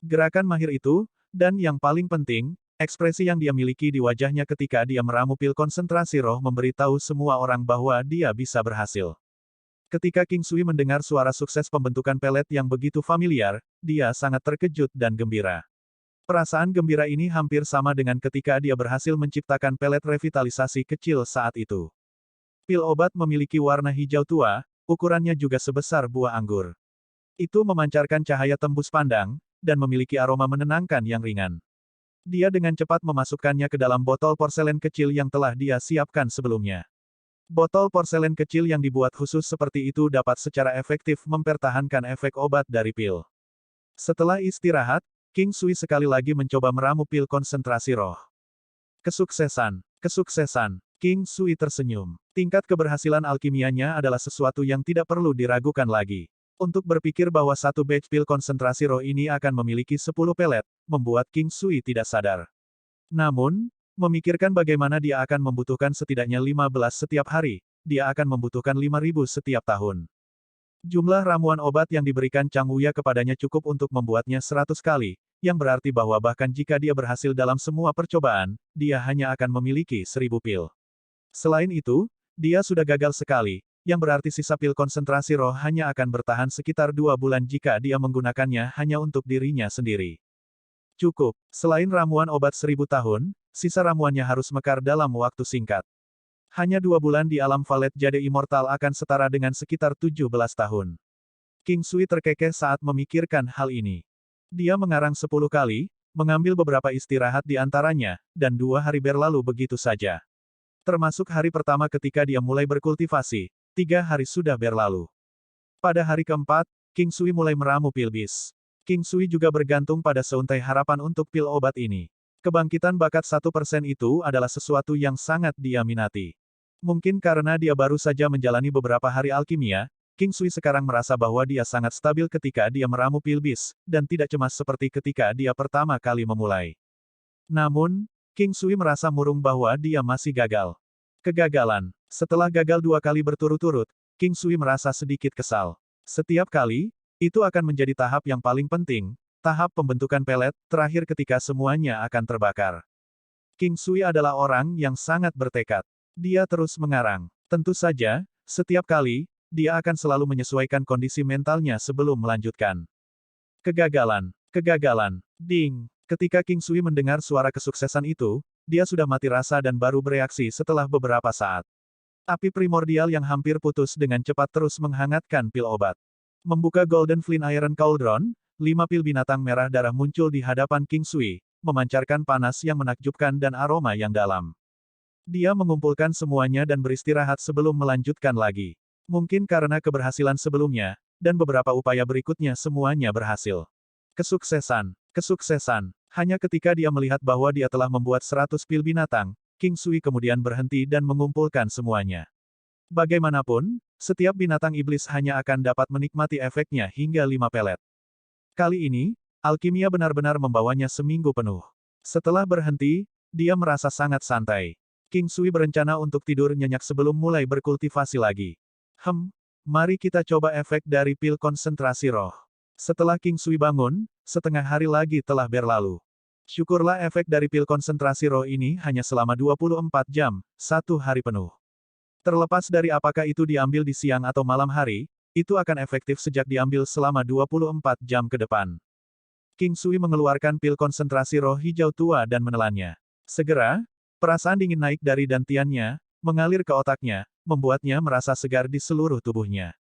Gerakan mahir itu, dan yang paling penting, ekspresi yang dia miliki di wajahnya ketika dia meramu pil konsentrasi roh memberitahu semua orang bahwa dia bisa berhasil. Ketika King Sui mendengar suara sukses pembentukan pelet yang begitu familiar, dia sangat terkejut dan gembira. Perasaan gembira ini hampir sama dengan ketika dia berhasil menciptakan pelet revitalisasi kecil saat itu. Pil obat memiliki warna hijau tua, ukurannya juga sebesar buah anggur. Itu memancarkan cahaya tembus pandang, dan memiliki aroma menenangkan yang ringan. Dia dengan cepat memasukkannya ke dalam botol porselen kecil yang telah dia siapkan sebelumnya. Botol porselen kecil yang dibuat khusus seperti itu dapat secara efektif mempertahankan efek obat dari pil. Setelah istirahat, King Sui sekali lagi mencoba meramu pil konsentrasi roh. Kesuksesan. King Sui tersenyum. Tingkat keberhasilan alkimianya adalah sesuatu yang tidak perlu diragukan lagi. Untuk berpikir bahwa 1 batch pil konsentrasi roh ini akan memiliki 10 pelet, membuat King Sui tidak sadar. Namun, memikirkan bagaimana dia akan membutuhkan setidaknya 15 setiap hari, dia akan membutuhkan 5.000 setiap tahun. Jumlah ramuan obat yang diberikan Chang Wuya kepadanya cukup untuk membuatnya 100 kali, yang berarti bahwa bahkan jika dia berhasil dalam semua percobaan, dia hanya akan memiliki 1000 pil. Selain itu, dia sudah gagal sekali, yang berarti sisa pil konsentrasi roh hanya akan bertahan sekitar 2 bulan jika dia menggunakannya hanya untuk dirinya sendiri. Cukup. Selain ramuan obat 1000 tahun, sisa ramuannya harus mekar dalam waktu singkat. Hanya 2 bulan di alam Valet Jade Immortal akan setara dengan sekitar 17 tahun. King Sui terkekeh saat memikirkan hal ini. Dia mengarang 10 kali, mengambil beberapa istirahat di antaranya, dan 2 hari berlalu begitu saja. Termasuk hari pertama ketika dia mulai berkultivasi, 3 hari sudah berlalu. Pada hari keempat, King Sui mulai meramu pil bis. King Sui juga bergantung pada seuntai harapan untuk pil obat ini. Kebangkitan bakat 1% itu adalah sesuatu yang sangat dia minati. Mungkin karena dia baru saja menjalani beberapa hari alkimia, King Sui sekarang merasa bahwa dia sangat stabil ketika dia meramu pil bis, dan tidak cemas seperti ketika dia pertama kali memulai. Namun, King Sui merasa murung bahwa dia masih gagal. Kegagalan. Setelah gagal 2 kali berturut-turut, King Sui merasa sedikit kesal. Setiap kali, Itu akan menjadi tahap yang paling penting, tahap pembentukan pelet, terakhir ketika semuanya akan terbakar. King Sui adalah orang yang sangat bertekad. Dia terus mengarang. Tentu saja, setiap kali, dia akan selalu menyesuaikan kondisi mentalnya sebelum melanjutkan. Kegagalan. Kegagalan. Ding. Ketika King Sui mendengar suara kesuksesan itu, dia sudah mati rasa dan baru bereaksi setelah beberapa saat. Api primordial yang hampir putus dengan cepat terus menghangatkan pil obat. Membuka Golden Flint Iron Cauldron, 5 pil binatang merah darah muncul di hadapan King Sui, memancarkan panas yang menakjubkan dan aroma yang dalam. Dia mengumpulkan semuanya dan beristirahat sebelum melanjutkan lagi. Mungkin karena keberhasilan sebelumnya, dan beberapa upaya berikutnya semuanya berhasil. Kesuksesan. Kesuksesan. Hanya ketika dia melihat bahwa dia telah membuat 100 pil binatang, King Sui kemudian berhenti dan mengumpulkan semuanya. Bagaimanapun, setiap binatang iblis hanya akan dapat menikmati efeknya hingga 5 pelet. Kali ini, alkimia benar-benar membawanya seminggu penuh. Setelah berhenti, dia merasa sangat santai. King Sui berencana untuk tidur nyenyak sebelum mulai berkultivasi lagi. Mari kita coba efek dari pil konsentrasi roh. Setelah King Sui bangun, setengah hari lagi telah berlalu. Syukurlah efek dari pil konsentrasi roh ini hanya selama 24 jam, 1 hari penuh. Terlepas dari apakah itu diambil di siang atau malam hari, itu akan efektif sejak diambil selama 24 jam ke depan. King Sui mengeluarkan pil konsentrasi roh hijau tua dan menelannya. Segera, perasaan dingin naik dari dantiannya, mengalir ke otaknya, membuatnya merasa segar di seluruh tubuhnya.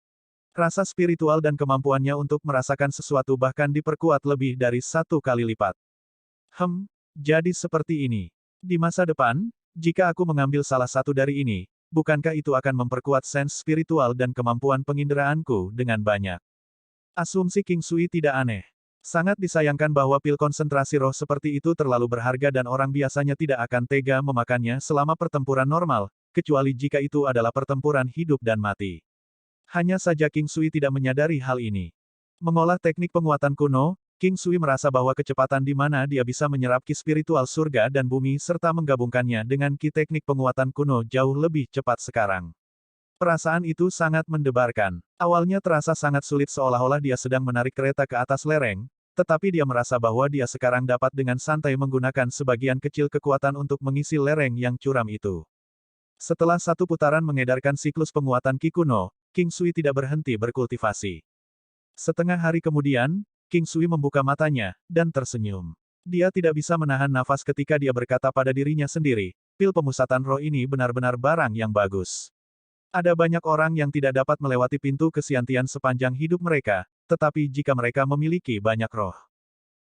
Rasa spiritual dan kemampuannya untuk merasakan sesuatu bahkan diperkuat lebih dari 1 kali lipat. Jadi seperti ini. Di masa depan, jika aku mengambil salah satu dari ini, bukankah itu akan memperkuat sense spiritual dan kemampuan penginderaanku dengan banyak? Asumsi King Sui tidak aneh. Sangat disayangkan bahwa pil konsentrasi roh seperti itu terlalu berharga dan orang biasanya tidak akan tega memakannya selama pertempuran normal, kecuali jika itu adalah pertempuran hidup dan mati. Hanya saja King Sui tidak menyadari hal ini. Mengolah teknik penguatan kuno, King Sui merasa bahwa kecepatan di mana dia bisa menyerap ki spiritual surga dan bumi serta menggabungkannya dengan ki teknik penguatan kuno jauh lebih cepat sekarang. Perasaan itu sangat mendebarkan. Awalnya terasa sangat sulit seolah-olah dia sedang menarik kereta ke atas lereng, tetapi dia merasa bahwa dia sekarang dapat dengan santai menggunakan sebagian kecil kekuatan untuk mengisi lereng yang curam itu. Setelah 1 putaran mengedarkan siklus penguatan ki kuno, King Sui tidak berhenti berkultivasi. Setengah hari kemudian, King Sui membuka matanya, dan tersenyum. Dia tidak bisa menahan nafas ketika dia berkata pada dirinya sendiri, pil pemusatan roh ini benar-benar barang yang bagus. Ada banyak orang yang tidak dapat melewati pintu kesiantian sepanjang hidup mereka, tetapi jika mereka memiliki banyak roh.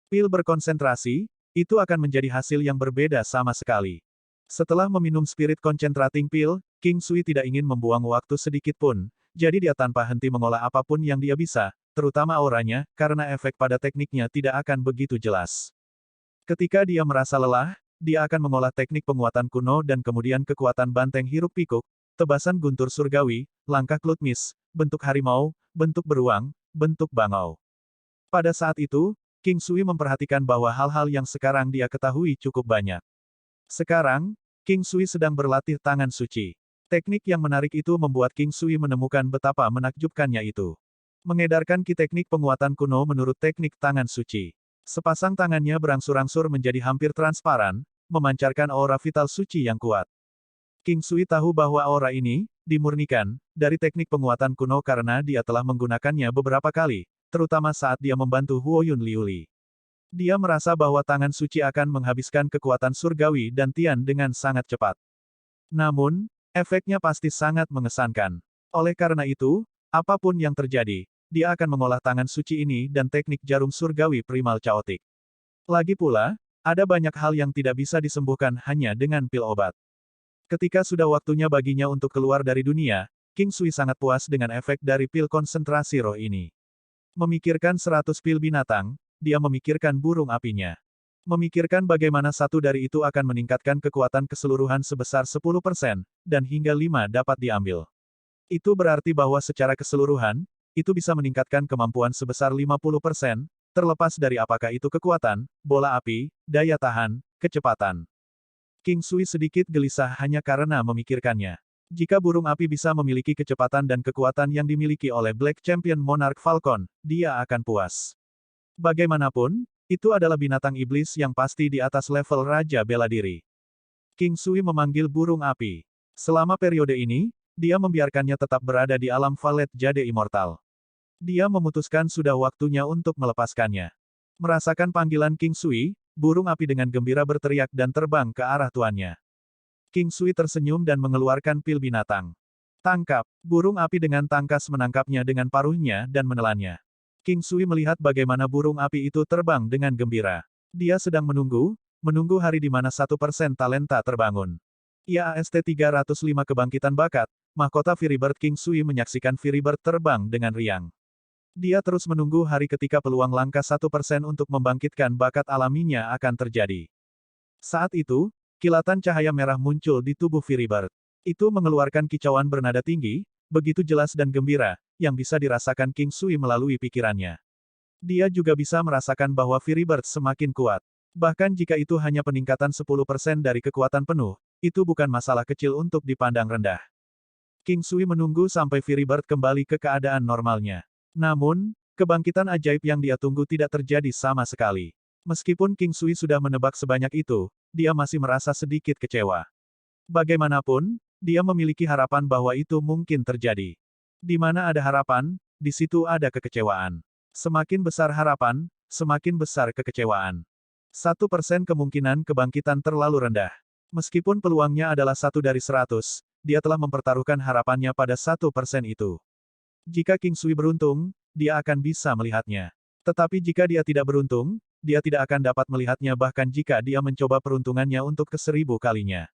Pil berkonsentrasi, itu akan menjadi hasil yang berbeda sama sekali. Setelah meminum spirit concentrating pill, King Sui tidak ingin membuang waktu sedikit pun, jadi dia tanpa henti mengolah apapun yang dia bisa, terutama auranya, karena efek pada tekniknya tidak akan begitu jelas. Ketika dia merasa lelah, dia akan mengolah teknik penguatan kuno dan kemudian kekuatan banteng hiruk pikuk, tebasan guntur surgawi, langkah klutmis, bentuk harimau, bentuk beruang, bentuk bangau. Pada saat itu, King Sui memperhatikan bahwa hal-hal yang sekarang dia ketahui cukup banyak. Sekarang, King Sui sedang berlatih tangan suci. Teknik yang menarik itu membuat King Sui menemukan betapa menakjubkannya itu. Mengedarkan ki teknik penguatan kuno menurut teknik tangan suci. Sepasang tangannya berangsur-angsur menjadi hampir transparan, memancarkan aura vital suci yang kuat. King Sui tahu bahwa aura ini dimurnikan dari teknik penguatan kuno karena dia telah menggunakannya beberapa kali, terutama saat dia membantu Huoyun Liuli. Dia merasa bahwa tangan suci akan menghabiskan kekuatan surgawi dan Tian dengan sangat cepat. Namun, efeknya pasti sangat mengesankan. Oleh karena itu, apapun yang terjadi, dia akan mengolah tangan suci ini dan teknik jarum surgawi primal chaotic. Lagi pula, ada banyak hal yang tidak bisa disembuhkan hanya dengan pil obat. Ketika sudah waktunya baginya untuk keluar dari dunia, King Sui sangat puas dengan efek dari pil konsentrasi roh ini. Memikirkan 100 pil binatang, dia memikirkan burung apinya. Memikirkan bagaimana satu dari itu akan meningkatkan kekuatan keseluruhan sebesar 10%, dan hingga 5 dapat diambil. Itu berarti bahwa secara keseluruhan, itu bisa meningkatkan kemampuan sebesar 50%, terlepas dari apakah itu kekuatan, bola api, daya tahan, kecepatan. King Sui sedikit gelisah hanya karena memikirkannya. Jika burung api bisa memiliki kecepatan dan kekuatan yang dimiliki oleh Black Champion Monarch Falcon, dia akan puas. Bagaimanapun, itu adalah binatang iblis yang pasti di atas level Raja Bela Diri. King Sui memanggil burung api. Selama periode ini, dia membiarkannya tetap berada di alam Valet Jade Immortal. Dia memutuskan sudah waktunya untuk melepaskannya. Merasakan panggilan King Sui, burung api dengan gembira berteriak dan terbang ke arah tuannya. King Sui tersenyum dan mengeluarkan pil binatang. Tangkap! Burung api dengan tangkas menangkapnya dengan paruhnya dan menelannya. King Sui melihat bagaimana burung api itu terbang dengan gembira. Dia sedang menunggu hari di mana 1% talenta terbangun. IAST 305 kebangkitan bakat, mahkota Firibird. King Sui menyaksikan Firibird terbang dengan riang. Dia terus menunggu hari ketika peluang langka 1% untuk membangkitkan bakat alaminya akan terjadi. Saat itu, kilatan cahaya merah muncul di tubuh Firibird. Itu mengeluarkan kicauan bernada tinggi, begitu jelas dan gembira, yang bisa dirasakan King Sui melalui pikirannya. Dia juga bisa merasakan bahwa Firibird semakin kuat. Bahkan jika itu hanya peningkatan 10% dari kekuatan penuh, itu bukan masalah kecil untuk dipandang rendah. King Sui menunggu sampai Firibird kembali ke keadaan normalnya. Namun, kebangkitan ajaib yang dia tunggu tidak terjadi sama sekali. Meskipun King Sui sudah menebak sebanyak itu, dia masih merasa sedikit kecewa. Bagaimanapun, dia memiliki harapan bahwa itu mungkin terjadi. Di mana ada harapan, di situ ada kekecewaan. Semakin besar harapan, semakin besar kekecewaan. 1% kemungkinan kebangkitan terlalu rendah. Meskipun peluangnya adalah 1 dari 100, dia telah mempertaruhkan harapannya pada 1% itu. Jika King Sui beruntung, dia akan bisa melihatnya. Tetapi jika dia tidak beruntung, dia tidak akan dapat melihatnya bahkan jika dia mencoba peruntungannya untuk ke-1000 kalinya.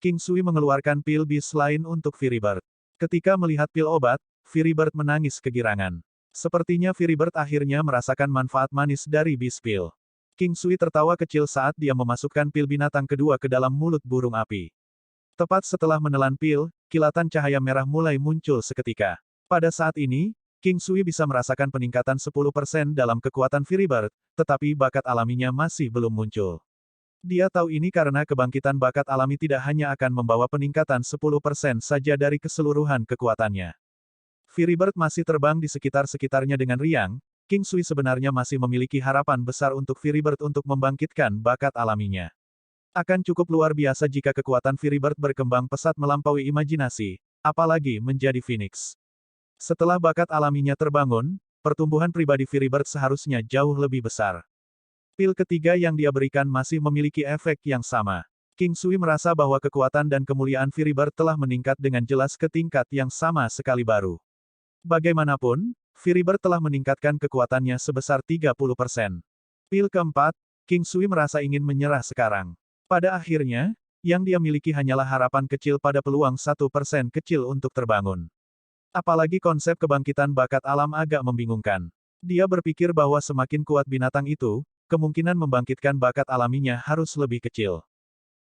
King Sui mengeluarkan pil bis lain untuk Firibird. Ketika melihat pil obat, Firibird menangis kegirangan. Sepertinya Firibird akhirnya merasakan manfaat manis dari bis pil. King Sui tertawa kecil saat dia memasukkan pil binatang kedua ke dalam mulut burung api. Tepat setelah menelan pil, kilatan cahaya merah mulai muncul seketika. Pada saat ini, King Sui bisa merasakan peningkatan 10% dalam kekuatan Firibird, tetapi bakat alaminya masih belum muncul. Dia tahu ini karena kebangkitan bakat alami tidak hanya akan membawa peningkatan 10% saja dari keseluruhan kekuatannya. Firibird masih terbang di sekitar-sekitarnya dengan riang, King Sui sebenarnya masih memiliki harapan besar untuk Firibird untuk membangkitkan bakat alaminya. Akan cukup luar biasa jika kekuatan Firibird berkembang pesat melampaui imajinasi, apalagi menjadi Phoenix. Setelah bakat alaminya terbangun, pertumbuhan pribadi Firibird seharusnya jauh lebih besar. Pil ketiga yang dia berikan masih memiliki efek yang sama. King Sui merasa bahwa kekuatan dan kemuliaan Firibird telah meningkat dengan jelas ke tingkat yang sama sekali baru. Bagaimanapun, Firibird telah meningkatkan kekuatannya sebesar 30%. Pil keempat, King Sui merasa ingin menyerah sekarang. Pada akhirnya, yang dia miliki hanyalah harapan kecil pada peluang 1% kecil untuk terbangun. Apalagi konsep kebangkitan bakat alam agak membingungkan. Dia berpikir bahwa semakin kuat binatang itu, kemungkinan membangkitkan bakat alaminya harus lebih kecil.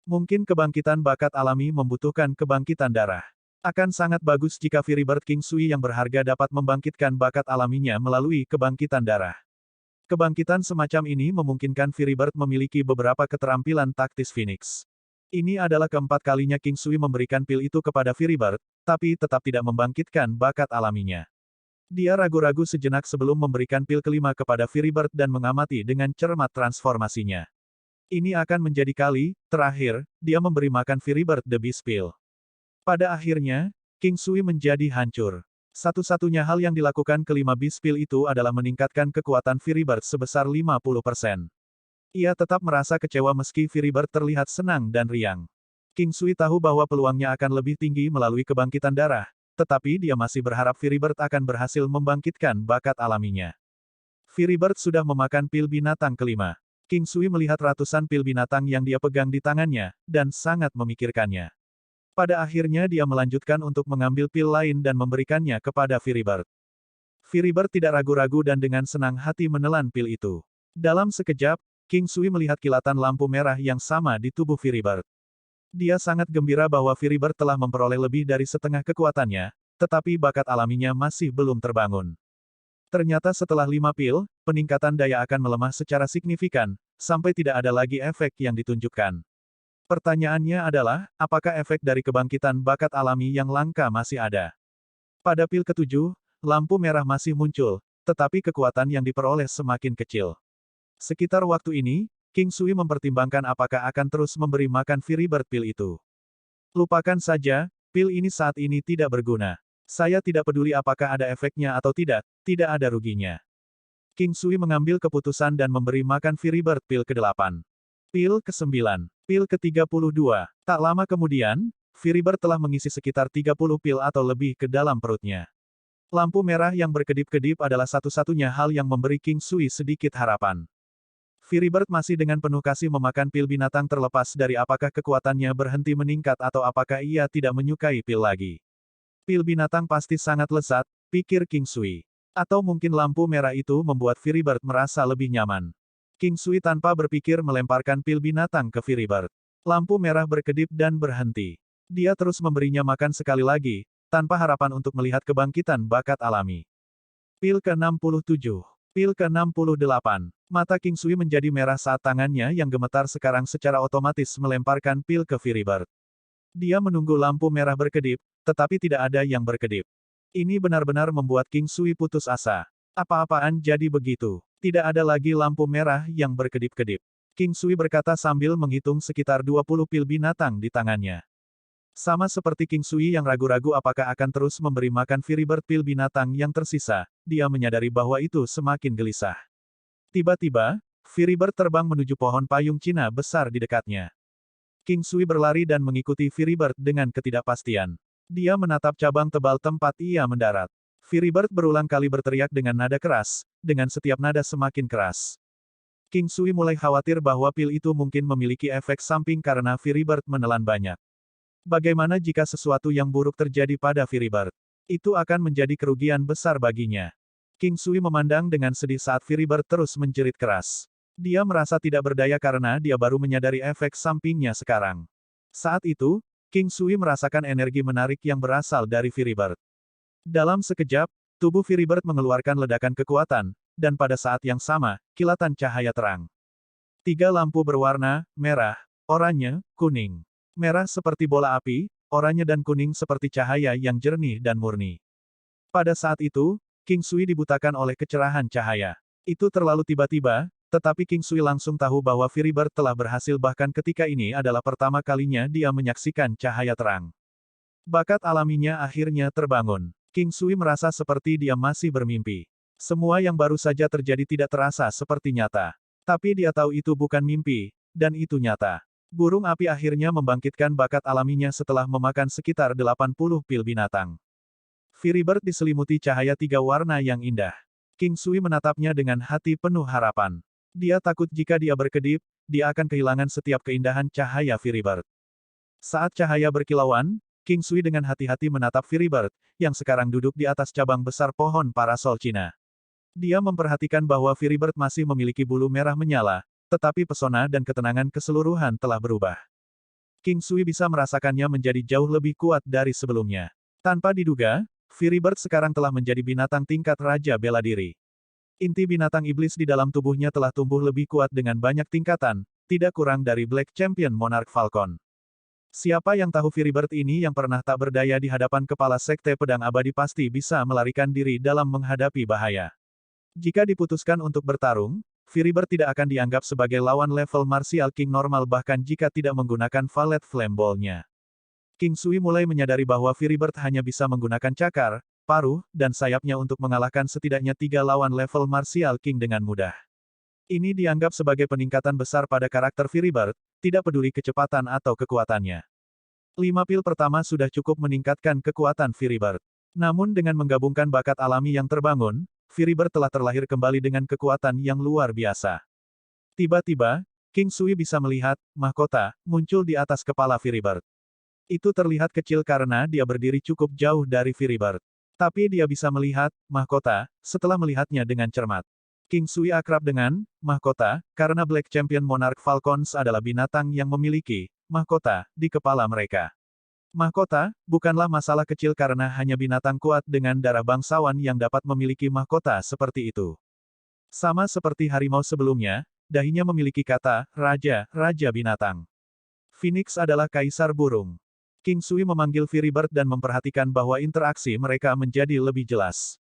Mungkin kebangkitan bakat alami membutuhkan kebangkitan darah. Akan sangat bagus jika Firibird King Sui yang berharga dapat membangkitkan bakat alaminya melalui kebangkitan darah. Kebangkitan semacam ini memungkinkan Firibird memiliki beberapa keterampilan taktis Phoenix. Ini adalah keempat kalinya King Sui memberikan pil itu kepada Firibird, tapi tetap tidak membangkitkan bakat alaminya. Dia ragu-ragu sejenak sebelum memberikan pil kelima kepada Firibird dan mengamati dengan cermat transformasinya. Ini akan menjadi kali terakhir dia memberi makan Firibird the Beast Pill. Pada akhirnya, King Sui menjadi hancur. Satu-satunya hal yang dilakukan kelima Beast Pill itu adalah meningkatkan kekuatan Firibird sebesar 50%. Ia tetap merasa kecewa meski Firibird terlihat senang dan riang. King Sui tahu bahwa peluangnya akan lebih tinggi melalui kebangkitan darah, tetapi dia masih berharap Firibird akan berhasil membangkitkan bakat alaminya. Firibird sudah memakan pil binatang kelima. King Sui melihat ratusan pil binatang yang dia pegang di tangannya, dan sangat memikirkannya. Pada akhirnya dia melanjutkan untuk mengambil pil lain dan memberikannya kepada Firibird. Firibird tidak ragu-ragu dan dengan senang hati menelan pil itu. Dalam sekejap, King Sui melihat kilatan lampu merah yang sama di tubuh Firibird. Dia sangat gembira bahwa Firibird telah memperoleh lebih dari setengah kekuatannya, tetapi bakat alaminya masih belum terbangun. Ternyata setelah 5 pil, peningkatan daya akan melemah secara signifikan, sampai tidak ada lagi efek yang ditunjukkan. Pertanyaannya adalah, apakah efek dari kebangkitan bakat alami yang langka masih ada? Pada pil ketujuh, lampu merah masih muncul, tetapi kekuatan yang diperoleh semakin kecil. Sekitar waktu ini, King Sui mempertimbangkan apakah akan terus memberi makan Firibird pil itu. Lupakan saja, pil ini saat ini tidak berguna. Saya tidak peduli apakah ada efeknya atau tidak ada ruginya. King Sui mengambil keputusan dan memberi makan Firibird pil ke-8. Pil ke-9. Pil ke-32. Tak lama kemudian, Firibird telah mengisi sekitar 30 pil atau lebih ke dalam perutnya. Lampu merah yang berkedip-kedip adalah satu-satunya hal yang memberi King Sui sedikit harapan. Firibird masih dengan penuh kasih memakan pil binatang terlepas dari apakah kekuatannya berhenti meningkat atau apakah ia tidak menyukai pil lagi. Pil binatang pasti sangat lezat, pikir King Sui. Atau mungkin lampu merah itu membuat Firibird merasa lebih nyaman. King Sui tanpa berpikir melemparkan pil binatang ke Firibird. Lampu merah berkedip dan berhenti. Dia terus memberinya makan sekali lagi, tanpa harapan untuk melihat kebangkitan bakat alami. Pil ke-67. Pil ke-68. Mata King Sui menjadi merah saat tangannya yang gemetar sekarang secara otomatis melemparkan pil ke Firibird. Dia menunggu lampu merah berkedip, tetapi tidak ada yang berkedip. Ini benar-benar membuat King Sui putus asa. Apa-apaan jadi begitu? Tidak ada lagi lampu merah yang berkedip-kedip. King Sui berkata sambil menghitung sekitar 20 pil binatang di tangannya. Sama seperti King Sui yang ragu-ragu apakah akan terus memberi makan Firibird pil binatang yang tersisa, dia menyadari bahwa itu semakin gelisah. Tiba-tiba, Firibird terbang menuju pohon payung Cina besar di dekatnya. King Sui berlari dan mengikuti Firibird dengan ketidakpastian. Dia menatap cabang tebal tempat ia mendarat. Firibird berulang kali berteriak dengan nada keras, dengan setiap nada semakin keras. King Sui mulai khawatir bahwa pil itu mungkin memiliki efek samping karena Firibird menelan banyak. Bagaimana jika sesuatu yang buruk terjadi pada Firibird? Itu akan menjadi kerugian besar baginya. King Sui memandang dengan sedih saat Firibird terus menjerit keras. Dia merasa tidak berdaya karena dia baru menyadari efek sampingnya sekarang. Saat itu, King Sui merasakan energi menarik yang berasal dari Firibird. Dalam sekejap, tubuh Firibird mengeluarkan ledakan kekuatan, dan pada saat yang sama, kilatan cahaya terang. 3 lampu berwarna merah, oranye, kuning. Merah seperti bola api, oranye dan kuning seperti cahaya yang jernih dan murni. Pada saat itu, King Sui dibutakan oleh kecerahan cahaya. Itu terlalu tiba-tiba, tetapi King Sui langsung tahu bahwa Firibird telah berhasil bahkan ketika ini adalah pertama kalinya dia menyaksikan cahaya terang. Bakat alaminya akhirnya terbangun. King Sui merasa seperti dia masih bermimpi. Semua yang baru saja terjadi tidak terasa seperti nyata. Tapi dia tahu itu bukan mimpi, dan itu nyata. Burung api akhirnya membangkitkan bakat alaminya setelah memakan sekitar 80 pil binatang. Firibird diselimuti cahaya 3 warna yang indah. King Sui menatapnya dengan hati penuh harapan. Dia takut jika dia berkedip, dia akan kehilangan setiap keindahan cahaya Firibird. Saat cahaya berkilauan, King Sui dengan hati-hati menatap Firibird, yang sekarang duduk di atas cabang besar pohon parasol Cina. Dia memperhatikan bahwa Firibird masih memiliki bulu merah menyala, tetapi pesona dan ketenangan keseluruhan telah berubah. King Sui bisa merasakannya menjadi jauh lebih kuat dari sebelumnya. Tanpa diduga, Firibird sekarang telah menjadi binatang tingkat raja bela diri. Inti binatang iblis di dalam tubuhnya telah tumbuh lebih kuat dengan banyak tingkatan, tidak kurang dari Black Champion Monarch Falcon. Siapa yang tahu Firibird ini yang pernah tak berdaya di hadapan kepala sekte pedang abadi pasti bisa melarikan diri dalam menghadapi bahaya. Jika diputuskan untuk bertarung, Firibird tidak akan dianggap sebagai lawan level Martial King normal bahkan jika tidak menggunakan Valet Flame Ball-nya. King Sui mulai menyadari bahwa Firibird hanya bisa menggunakan cakar, paruh, dan sayapnya untuk mengalahkan setidaknya 3 lawan level Martial King dengan mudah. Ini dianggap sebagai peningkatan besar pada karakter Firibird, tidak peduli kecepatan atau kekuatannya. 5 pil pertama sudah cukup meningkatkan kekuatan Firibird. Namun dengan menggabungkan bakat alami yang terbangun, Firibird telah terlahir kembali dengan kekuatan yang luar biasa. Tiba-tiba, King Sui bisa melihat mahkota muncul di atas kepala Firibird. Itu terlihat kecil karena dia berdiri cukup jauh dari Firibird. Tapi dia bisa melihat mahkota setelah melihatnya dengan cermat. King Sui akrab dengan mahkota karena Black Champion Monarch Falcons adalah binatang yang memiliki mahkota di kepala mereka. Mahkota, bukanlah masalah kecil karena hanya binatang kuat dengan darah bangsawan yang dapat memiliki mahkota seperti itu. Sama seperti harimau sebelumnya, dahinya memiliki kata, Raja, Raja Binatang. Phoenix adalah kaisar burung. King Sui memanggil Firibird dan memperhatikan bahwa interaksi mereka menjadi lebih jelas.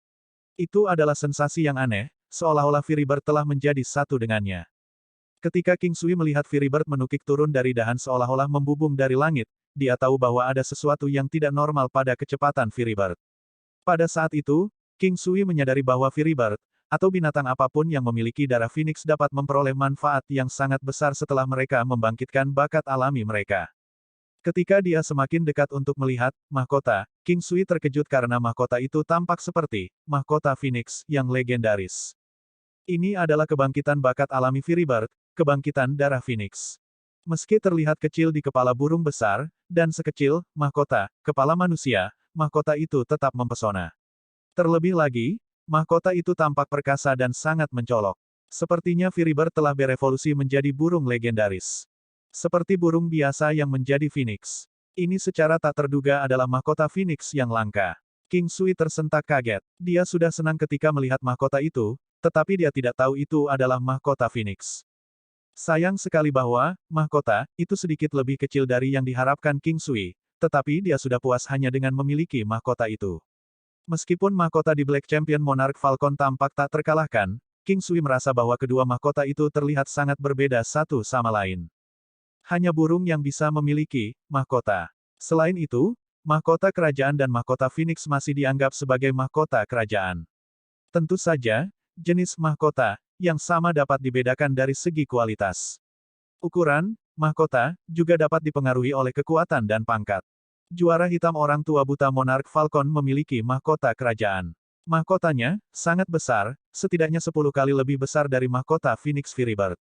Itu adalah sensasi yang aneh, seolah-olah Firibird telah menjadi satu dengannya. Ketika King Sui melihat Firibird menukik turun dari dahan seolah-olah membubung dari langit, dia tahu bahwa ada sesuatu yang tidak normal pada kecepatan Firibird. Pada saat itu, King Sui menyadari bahwa Firibird, atau binatang apapun yang memiliki darah Phoenix dapat memperoleh manfaat yang sangat besar setelah mereka membangkitkan bakat alami mereka. Ketika dia semakin dekat untuk melihat mahkota, King Sui terkejut karena mahkota itu tampak seperti mahkota Phoenix yang legendaris. Ini adalah kebangkitan bakat alami Firibird, kebangkitan darah Phoenix. Meski terlihat kecil di kepala burung besar, dan sekecil mahkota kepala manusia, mahkota itu tetap mempesona. Terlebih lagi, mahkota itu tampak perkasa dan sangat mencolok. Sepertinya Firibird telah berevolusi menjadi burung legendaris. Seperti burung biasa yang menjadi Phoenix. Ini secara tak terduga adalah mahkota Phoenix yang langka. King Sui tersentak kaget. Dia sudah senang ketika melihat mahkota itu, tetapi dia tidak tahu itu adalah mahkota Phoenix. Sayang sekali bahwa mahkota itu sedikit lebih kecil dari yang diharapkan King Sui, tetapi dia sudah puas hanya dengan memiliki mahkota itu. Meskipun mahkota di Black Champion Monarch Falcon tampak tak terkalahkan, King Sui merasa bahwa kedua mahkota itu terlihat sangat berbeda satu sama lain. Hanya burung yang bisa memiliki mahkota. Selain itu, mahkota kerajaan dan mahkota Phoenix masih dianggap sebagai mahkota kerajaan. Tentu saja, jenis mahkota yang sama dapat dibedakan dari segi kualitas. Ukuran mahkota juga dapat dipengaruhi oleh kekuatan dan pangkat. Juara hitam orang tua buta Monarch Falcon memiliki mahkota kerajaan. Mahkotanya sangat besar, setidaknya 10 kali lebih besar dari mahkota Phoenix Firibird.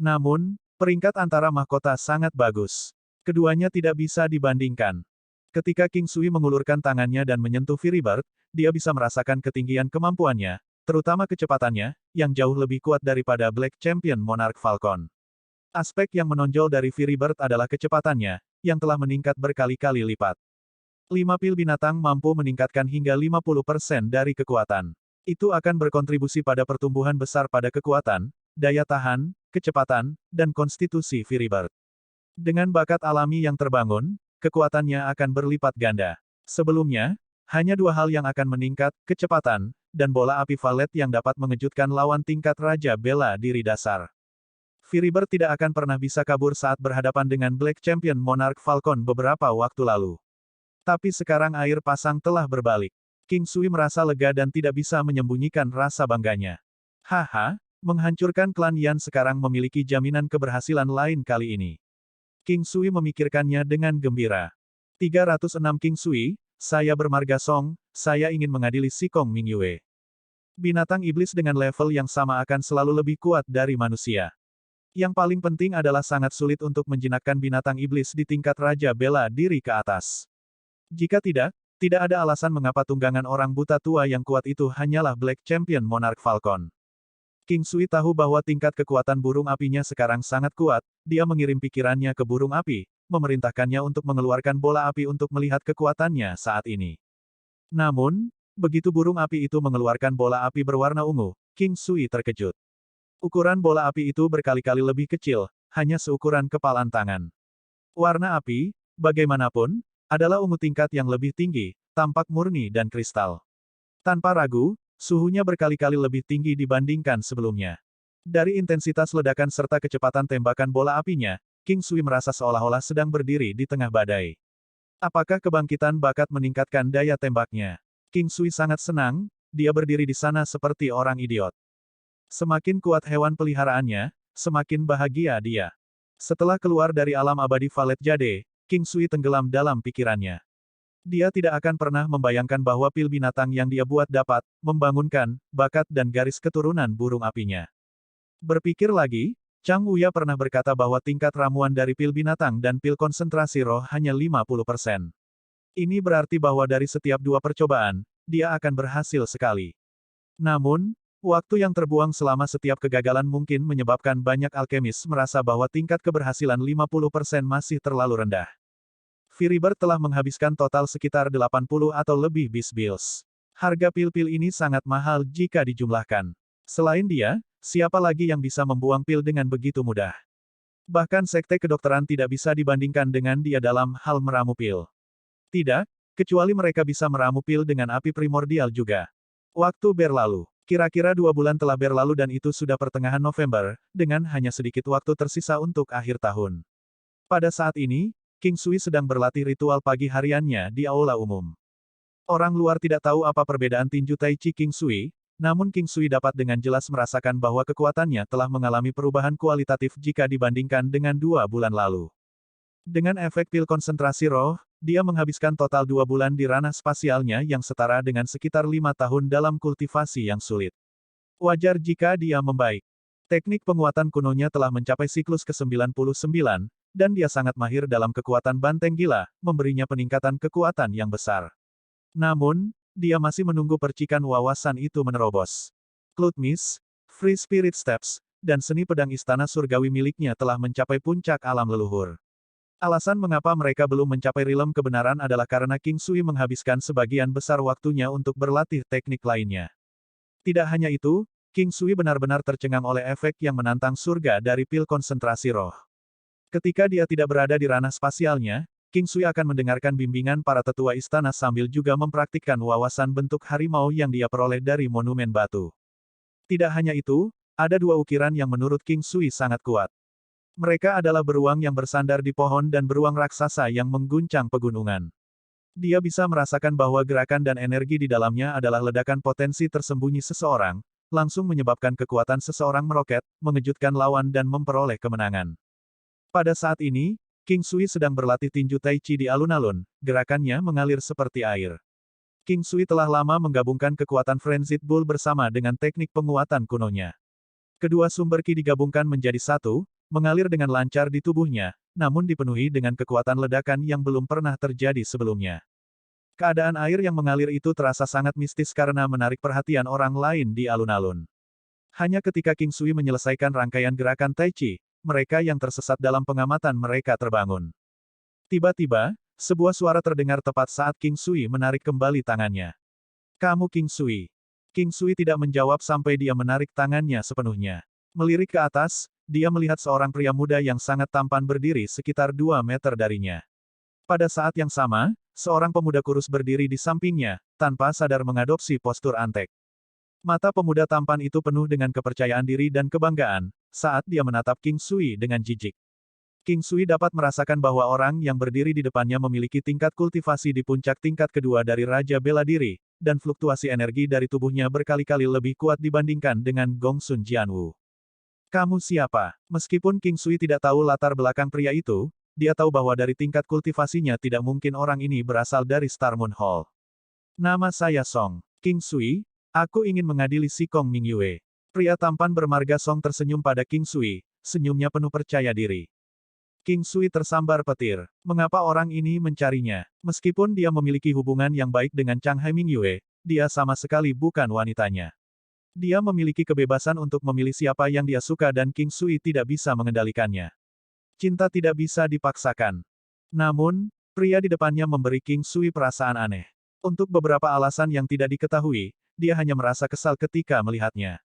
Namun, peringkat antara mahkota sangat bagus. Keduanya tidak bisa dibandingkan. Ketika King Sui mengulurkan tangannya dan menyentuh Firibird, dia bisa merasakan ketinggian kemampuannya, terutama kecepatannya, yang jauh lebih kuat daripada Black Champion Monarch Falcon. Aspek yang menonjol dari Firibird adalah kecepatannya, yang telah meningkat berkali-kali lipat. 5 pil binatang mampu meningkatkan hingga 50% dari kekuatan. Itu akan berkontribusi pada pertumbuhan besar pada kekuatan, daya tahan, kecepatan, dan konstitusi Firibird. Dengan bakat alami yang terbangun, kekuatannya akan berlipat ganda. Sebelumnya, hanya 2 hal yang akan meningkat, kecepatan, dan bola api valet yang dapat mengejutkan lawan tingkat Raja Bela Diri dasar. Firibird tidak akan pernah bisa kabur saat berhadapan dengan Black Champion Monarch Falcon beberapa waktu lalu. Tapi sekarang air pasang telah berbalik. King Sui merasa lega dan tidak bisa menyembunyikan rasa bangganya. Haha, menghancurkan klan Yan sekarang memiliki jaminan keberhasilan lain kali ini. King Sui memikirkannya dengan gembira. 306 King Sui, saya bermarga Song, saya ingin mengadili si Kong Mingyue. Binatang iblis dengan level yang sama akan selalu lebih kuat dari manusia. Yang paling penting adalah sangat sulit untuk menjinakkan binatang iblis di tingkat Raja Bela Diri ke atas. Jika tidak, tidak ada alasan mengapa tunggangan orang buta tua yang kuat itu hanyalah Black Champion Monarch Falcon. King Sui tahu bahwa tingkat kekuatan burung apinya sekarang sangat kuat, dia mengirim pikirannya ke burung api, memerintahkannya untuk mengeluarkan bola api untuk melihat kekuatannya saat ini. Namun, begitu burung api itu mengeluarkan bola api berwarna ungu, King Sui terkejut. Ukuran bola api itu berkali-kali lebih kecil, hanya seukuran kepalan tangan. Warna api, bagaimanapun, adalah ungu tingkat yang lebih tinggi, tampak murni dan kristal. Tanpa ragu, suhunya berkali-kali lebih tinggi dibandingkan sebelumnya. Dari intensitas ledakan serta kecepatan tembakan bola apinya, King Sui merasa seolah-olah sedang berdiri di tengah badai. Apakah kebangkitan bakat meningkatkan daya tembaknya? King Sui sangat senang, dia berdiri di sana seperti orang idiot. Semakin kuat hewan peliharaannya, semakin bahagia dia. Setelah keluar dari alam abadi Valet Jade, King Sui tenggelam dalam pikirannya. Dia tidak akan pernah membayangkan bahwa pil binatang yang dia buat dapat membangunkan bakat dan garis keturunan burung apinya. Berpikir lagi, Chang Wuya pernah berkata bahwa tingkat ramuan dari pil binatang dan pil konsentrasi roh hanya 50%. Ini berarti bahwa dari setiap 2 percobaan, dia akan berhasil sekali. Namun, waktu yang terbuang selama setiap kegagalan mungkin menyebabkan banyak alkemis merasa bahwa tingkat keberhasilan 50% masih terlalu rendah. Firibird telah menghabiskan total sekitar 80 atau lebih bisbills. Harga pil-pil ini sangat mahal jika dijumlahkan. Selain dia, siapa lagi yang bisa membuang pil dengan begitu mudah? Bahkan sekte kedokteran tidak bisa dibandingkan dengan dia dalam hal meramu pil. Tidak, kecuali mereka bisa meramu pil dengan api primordial juga. Waktu berlalu. Kira-kira 2 bulan telah berlalu dan itu sudah pertengahan November, dengan hanya sedikit waktu tersisa untuk akhir tahun. Pada saat ini, King Sui sedang berlatih ritual pagi hariannya di aula umum. Orang luar tidak tahu apa perbedaan tinju Tai Chi King Sui, namun King Sui dapat dengan jelas merasakan bahwa kekuatannya telah mengalami perubahan kualitatif jika dibandingkan dengan 2 bulan lalu. Dengan efek pil konsentrasi roh, dia menghabiskan total 2 bulan di ranah spasialnya yang setara dengan sekitar 5 tahun dalam kultivasi yang sulit. Wajar jika dia membaik. Teknik penguatan kunonya telah mencapai siklus ke-99, dan dia sangat mahir dalam kekuatan banteng gila, memberinya peningkatan kekuatan yang besar. Namun, dia masih menunggu percikan wawasan itu menerobos. Cloud Mist, Free Spirit Steps, dan seni pedang istana surgawi miliknya telah mencapai puncak alam leluhur. Alasan mengapa mereka belum mencapai rilem kebenaran adalah karena King Sui menghabiskan sebagian besar waktunya untuk berlatih teknik lainnya. Tidak hanya itu, King Sui benar-benar tercengang oleh efek yang menantang surga dari pil konsentrasi roh. Ketika dia tidak berada di ranah spasialnya, King Sui akan mendengarkan bimbingan para tetua istana sambil juga mempraktikkan wawasan bentuk harimau yang dia peroleh dari monumen batu. Tidak hanya itu, ada 2 ukiran yang menurut King Sui sangat kuat. Mereka adalah beruang yang bersandar di pohon dan beruang raksasa yang mengguncang pegunungan. Dia bisa merasakan bahwa gerakan dan energi di dalamnya adalah ledakan potensi tersembunyi seseorang, langsung menyebabkan kekuatan seseorang meroket, mengejutkan lawan dan memperoleh kemenangan. Pada saat ini, King Sui sedang berlatih tinju Tai Chi di alun-alun, gerakannya mengalir seperti air. King Sui telah lama menggabungkan kekuatan Frenzied Bull bersama dengan teknik penguatan kunonya. Kedua sumber Qi digabungkan menjadi satu, mengalir dengan lancar di tubuhnya, namun dipenuhi dengan kekuatan ledakan yang belum pernah terjadi sebelumnya. Keadaan air yang mengalir itu terasa sangat mistis karena menarik perhatian orang lain di alun-alun. Hanya ketika King Sui menyelesaikan rangkaian gerakan Tai Chi, mereka yang tersesat dalam pengamatan mereka terbangun. Tiba-tiba, sebuah suara terdengar tepat saat King Sui menarik kembali tangannya. "Kamu King Sui." King Sui tidak menjawab sampai dia menarik tangannya sepenuhnya. Melirik ke atas, dia melihat seorang pria muda yang sangat tampan berdiri sekitar 2 meter darinya. Pada saat yang sama, seorang pemuda kurus berdiri di sampingnya, tanpa sadar mengadopsi postur antek. Mata pemuda tampan itu penuh dengan kepercayaan diri dan kebanggaan, saat dia menatap King Sui dengan jijik. King Sui dapat merasakan bahwa orang yang berdiri di depannya memiliki tingkat kultivasi di puncak tingkat kedua dari Raja Bela Diri, dan fluktuasi energi dari tubuhnya berkali-kali lebih kuat dibandingkan dengan Gong Sun Jianwu. "Kamu siapa?" Meskipun King Sui tidak tahu latar belakang pria itu, dia tahu bahwa dari tingkat kultivasinya tidak mungkin orang ini berasal dari Star Moon Hall. "Nama saya Song. King Sui, aku ingin mengadili si Kong Mingyue." Pria tampan bermarga Song tersenyum pada King Sui, senyumnya penuh percaya diri. King Sui tersambar petir. Mengapa orang ini mencarinya? Meskipun dia memiliki hubungan yang baik dengan Chang Hai Mingyue, dia sama sekali bukan wanitanya. Dia memiliki kebebasan untuk memilih siapa yang dia suka dan King Sui tidak bisa mengendalikannya. Cinta tidak bisa dipaksakan. Namun, pria di depannya memberi King Sui perasaan aneh. Untuk beberapa alasan yang tidak diketahui, dia hanya merasa kesal ketika melihatnya.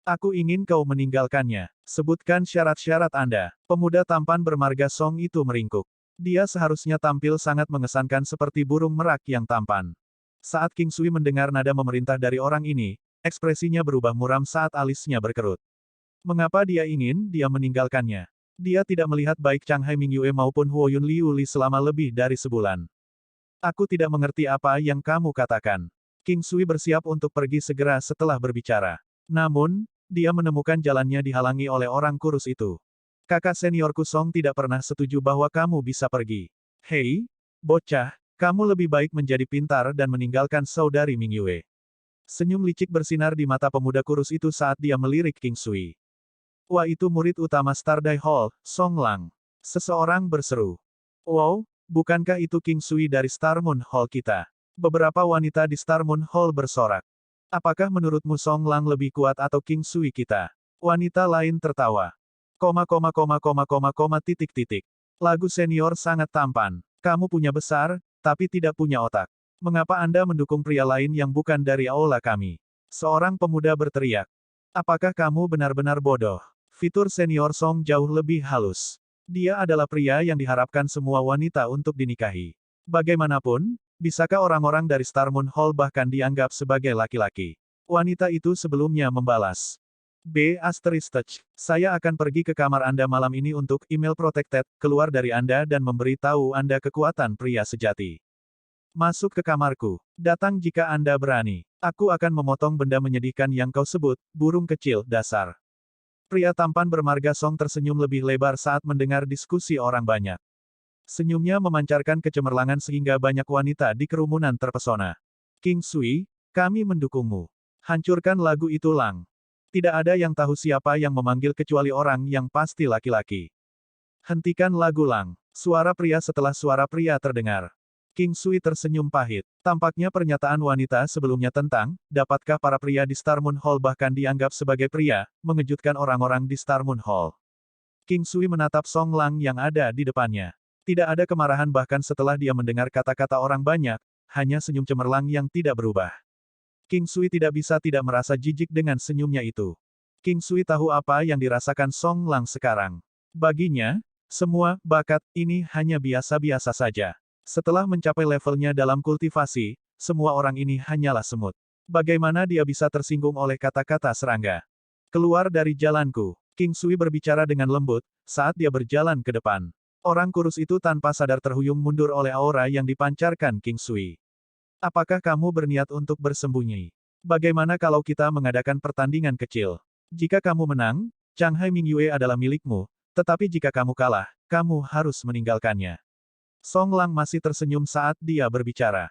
"Aku ingin kau meninggalkannya. Sebutkan syarat-syarat Anda." Pemuda tampan bermarga Song itu meringkuk. Dia seharusnya tampil sangat mengesankan seperti burung merak yang tampan. Saat King Sui mendengar nada memerintah dari orang ini, ekspresinya berubah muram saat alisnya berkerut. Mengapa dia ingin dia meninggalkannya? Dia tidak melihat baik Chang Hai Mingyue maupun Huo Yun Liu Li selama lebih dari sebulan. "Aku tidak mengerti apa yang kamu katakan." King Sui bersiap untuk pergi segera setelah berbicara. Namun, dia menemukan jalannya dihalangi oleh orang kurus itu. "Kakak seniorku Song tidak pernah setuju bahwa kamu bisa pergi. Hei, bocah, kamu lebih baik menjadi pintar dan meninggalkan saudari Mingyue." Senyum licik bersinar di mata pemuda kurus itu saat dia melirik King Sui. "Wah, itu murid utama Stardai Hall, Song Lang." Seseorang berseru. "Wow, bukankah itu King Sui dari Star Moon Hall kita?" Beberapa wanita di Star Moon Hall bersorak. "Apakah menurutmu Song Lang lebih kuat atau King Sui kita?" Wanita lain tertawa. Titik-titik. "Lagu senior sangat tampan. Kamu punya besar, tapi tidak punya otak. Mengapa Anda mendukung pria lain yang bukan dari aula kami?" Seorang pemuda berteriak. "Apakah kamu benar-benar bodoh? Fitur senior Song jauh lebih halus. Dia adalah pria yang diharapkan semua wanita untuk dinikahi. Bagaimanapun, bisakah orang-orang dari Star Moon Hall bahkan dianggap sebagai laki-laki? Wanita itu sebelumnya membalas. Saya akan pergi ke kamar Anda malam ini untuk email protected, keluar dari Anda dan memberitahu Anda kekuatan pria sejati. Masuk ke kamarku. Datang jika Anda berani. Aku akan memotong benda menyedihkan yang kau sebut, burung kecil, dasar. Pria tampan bermarga Song tersenyum lebih lebar saat mendengar diskusi orang banyak. Senyumnya memancarkan kecemerlangan sehingga banyak wanita di kerumunan terpesona. King Sui, kami mendukungmu. Hancurkan lagu itu Lang. Tidak ada yang tahu siapa yang memanggil kecuali orang yang pasti laki-laki. Hentikan lagu Lang. Suara pria setelah suara pria terdengar. King Sui tersenyum pahit. Tampaknya pernyataan wanita sebelumnya tentang, dapatkah para pria di Star Moon Hall bahkan dianggap sebagai pria, mengejutkan orang-orang di Star Moon Hall. King Sui menatap Song Lang yang ada di depannya. Tidak ada kemarahan bahkan setelah dia mendengar kata-kata orang banyak, hanya senyum cemerlang yang tidak berubah. King Sui tidak bisa tidak merasa jijik dengan senyumnya itu. King Sui tahu apa yang dirasakan Song Lang sekarang. Baginya, semua bakat ini hanya biasa-biasa saja. Setelah mencapai levelnya dalam kultivasi, semua orang ini hanyalah semut. Bagaimana dia bisa tersinggung oleh kata-kata serangga? Keluar dari jalanku. King Sui berbicara dengan lembut, saat dia berjalan ke depan. Orang kurus itu tanpa sadar terhuyung mundur oleh aura yang dipancarkan King Sui. Apakah kamu berniat untuk bersembunyi? Bagaimana kalau kita mengadakan pertandingan kecil? Jika kamu menang, Changhai Mingyue adalah milikmu, tetapi jika kamu kalah, kamu harus meninggalkannya. Song Lang masih tersenyum saat dia berbicara.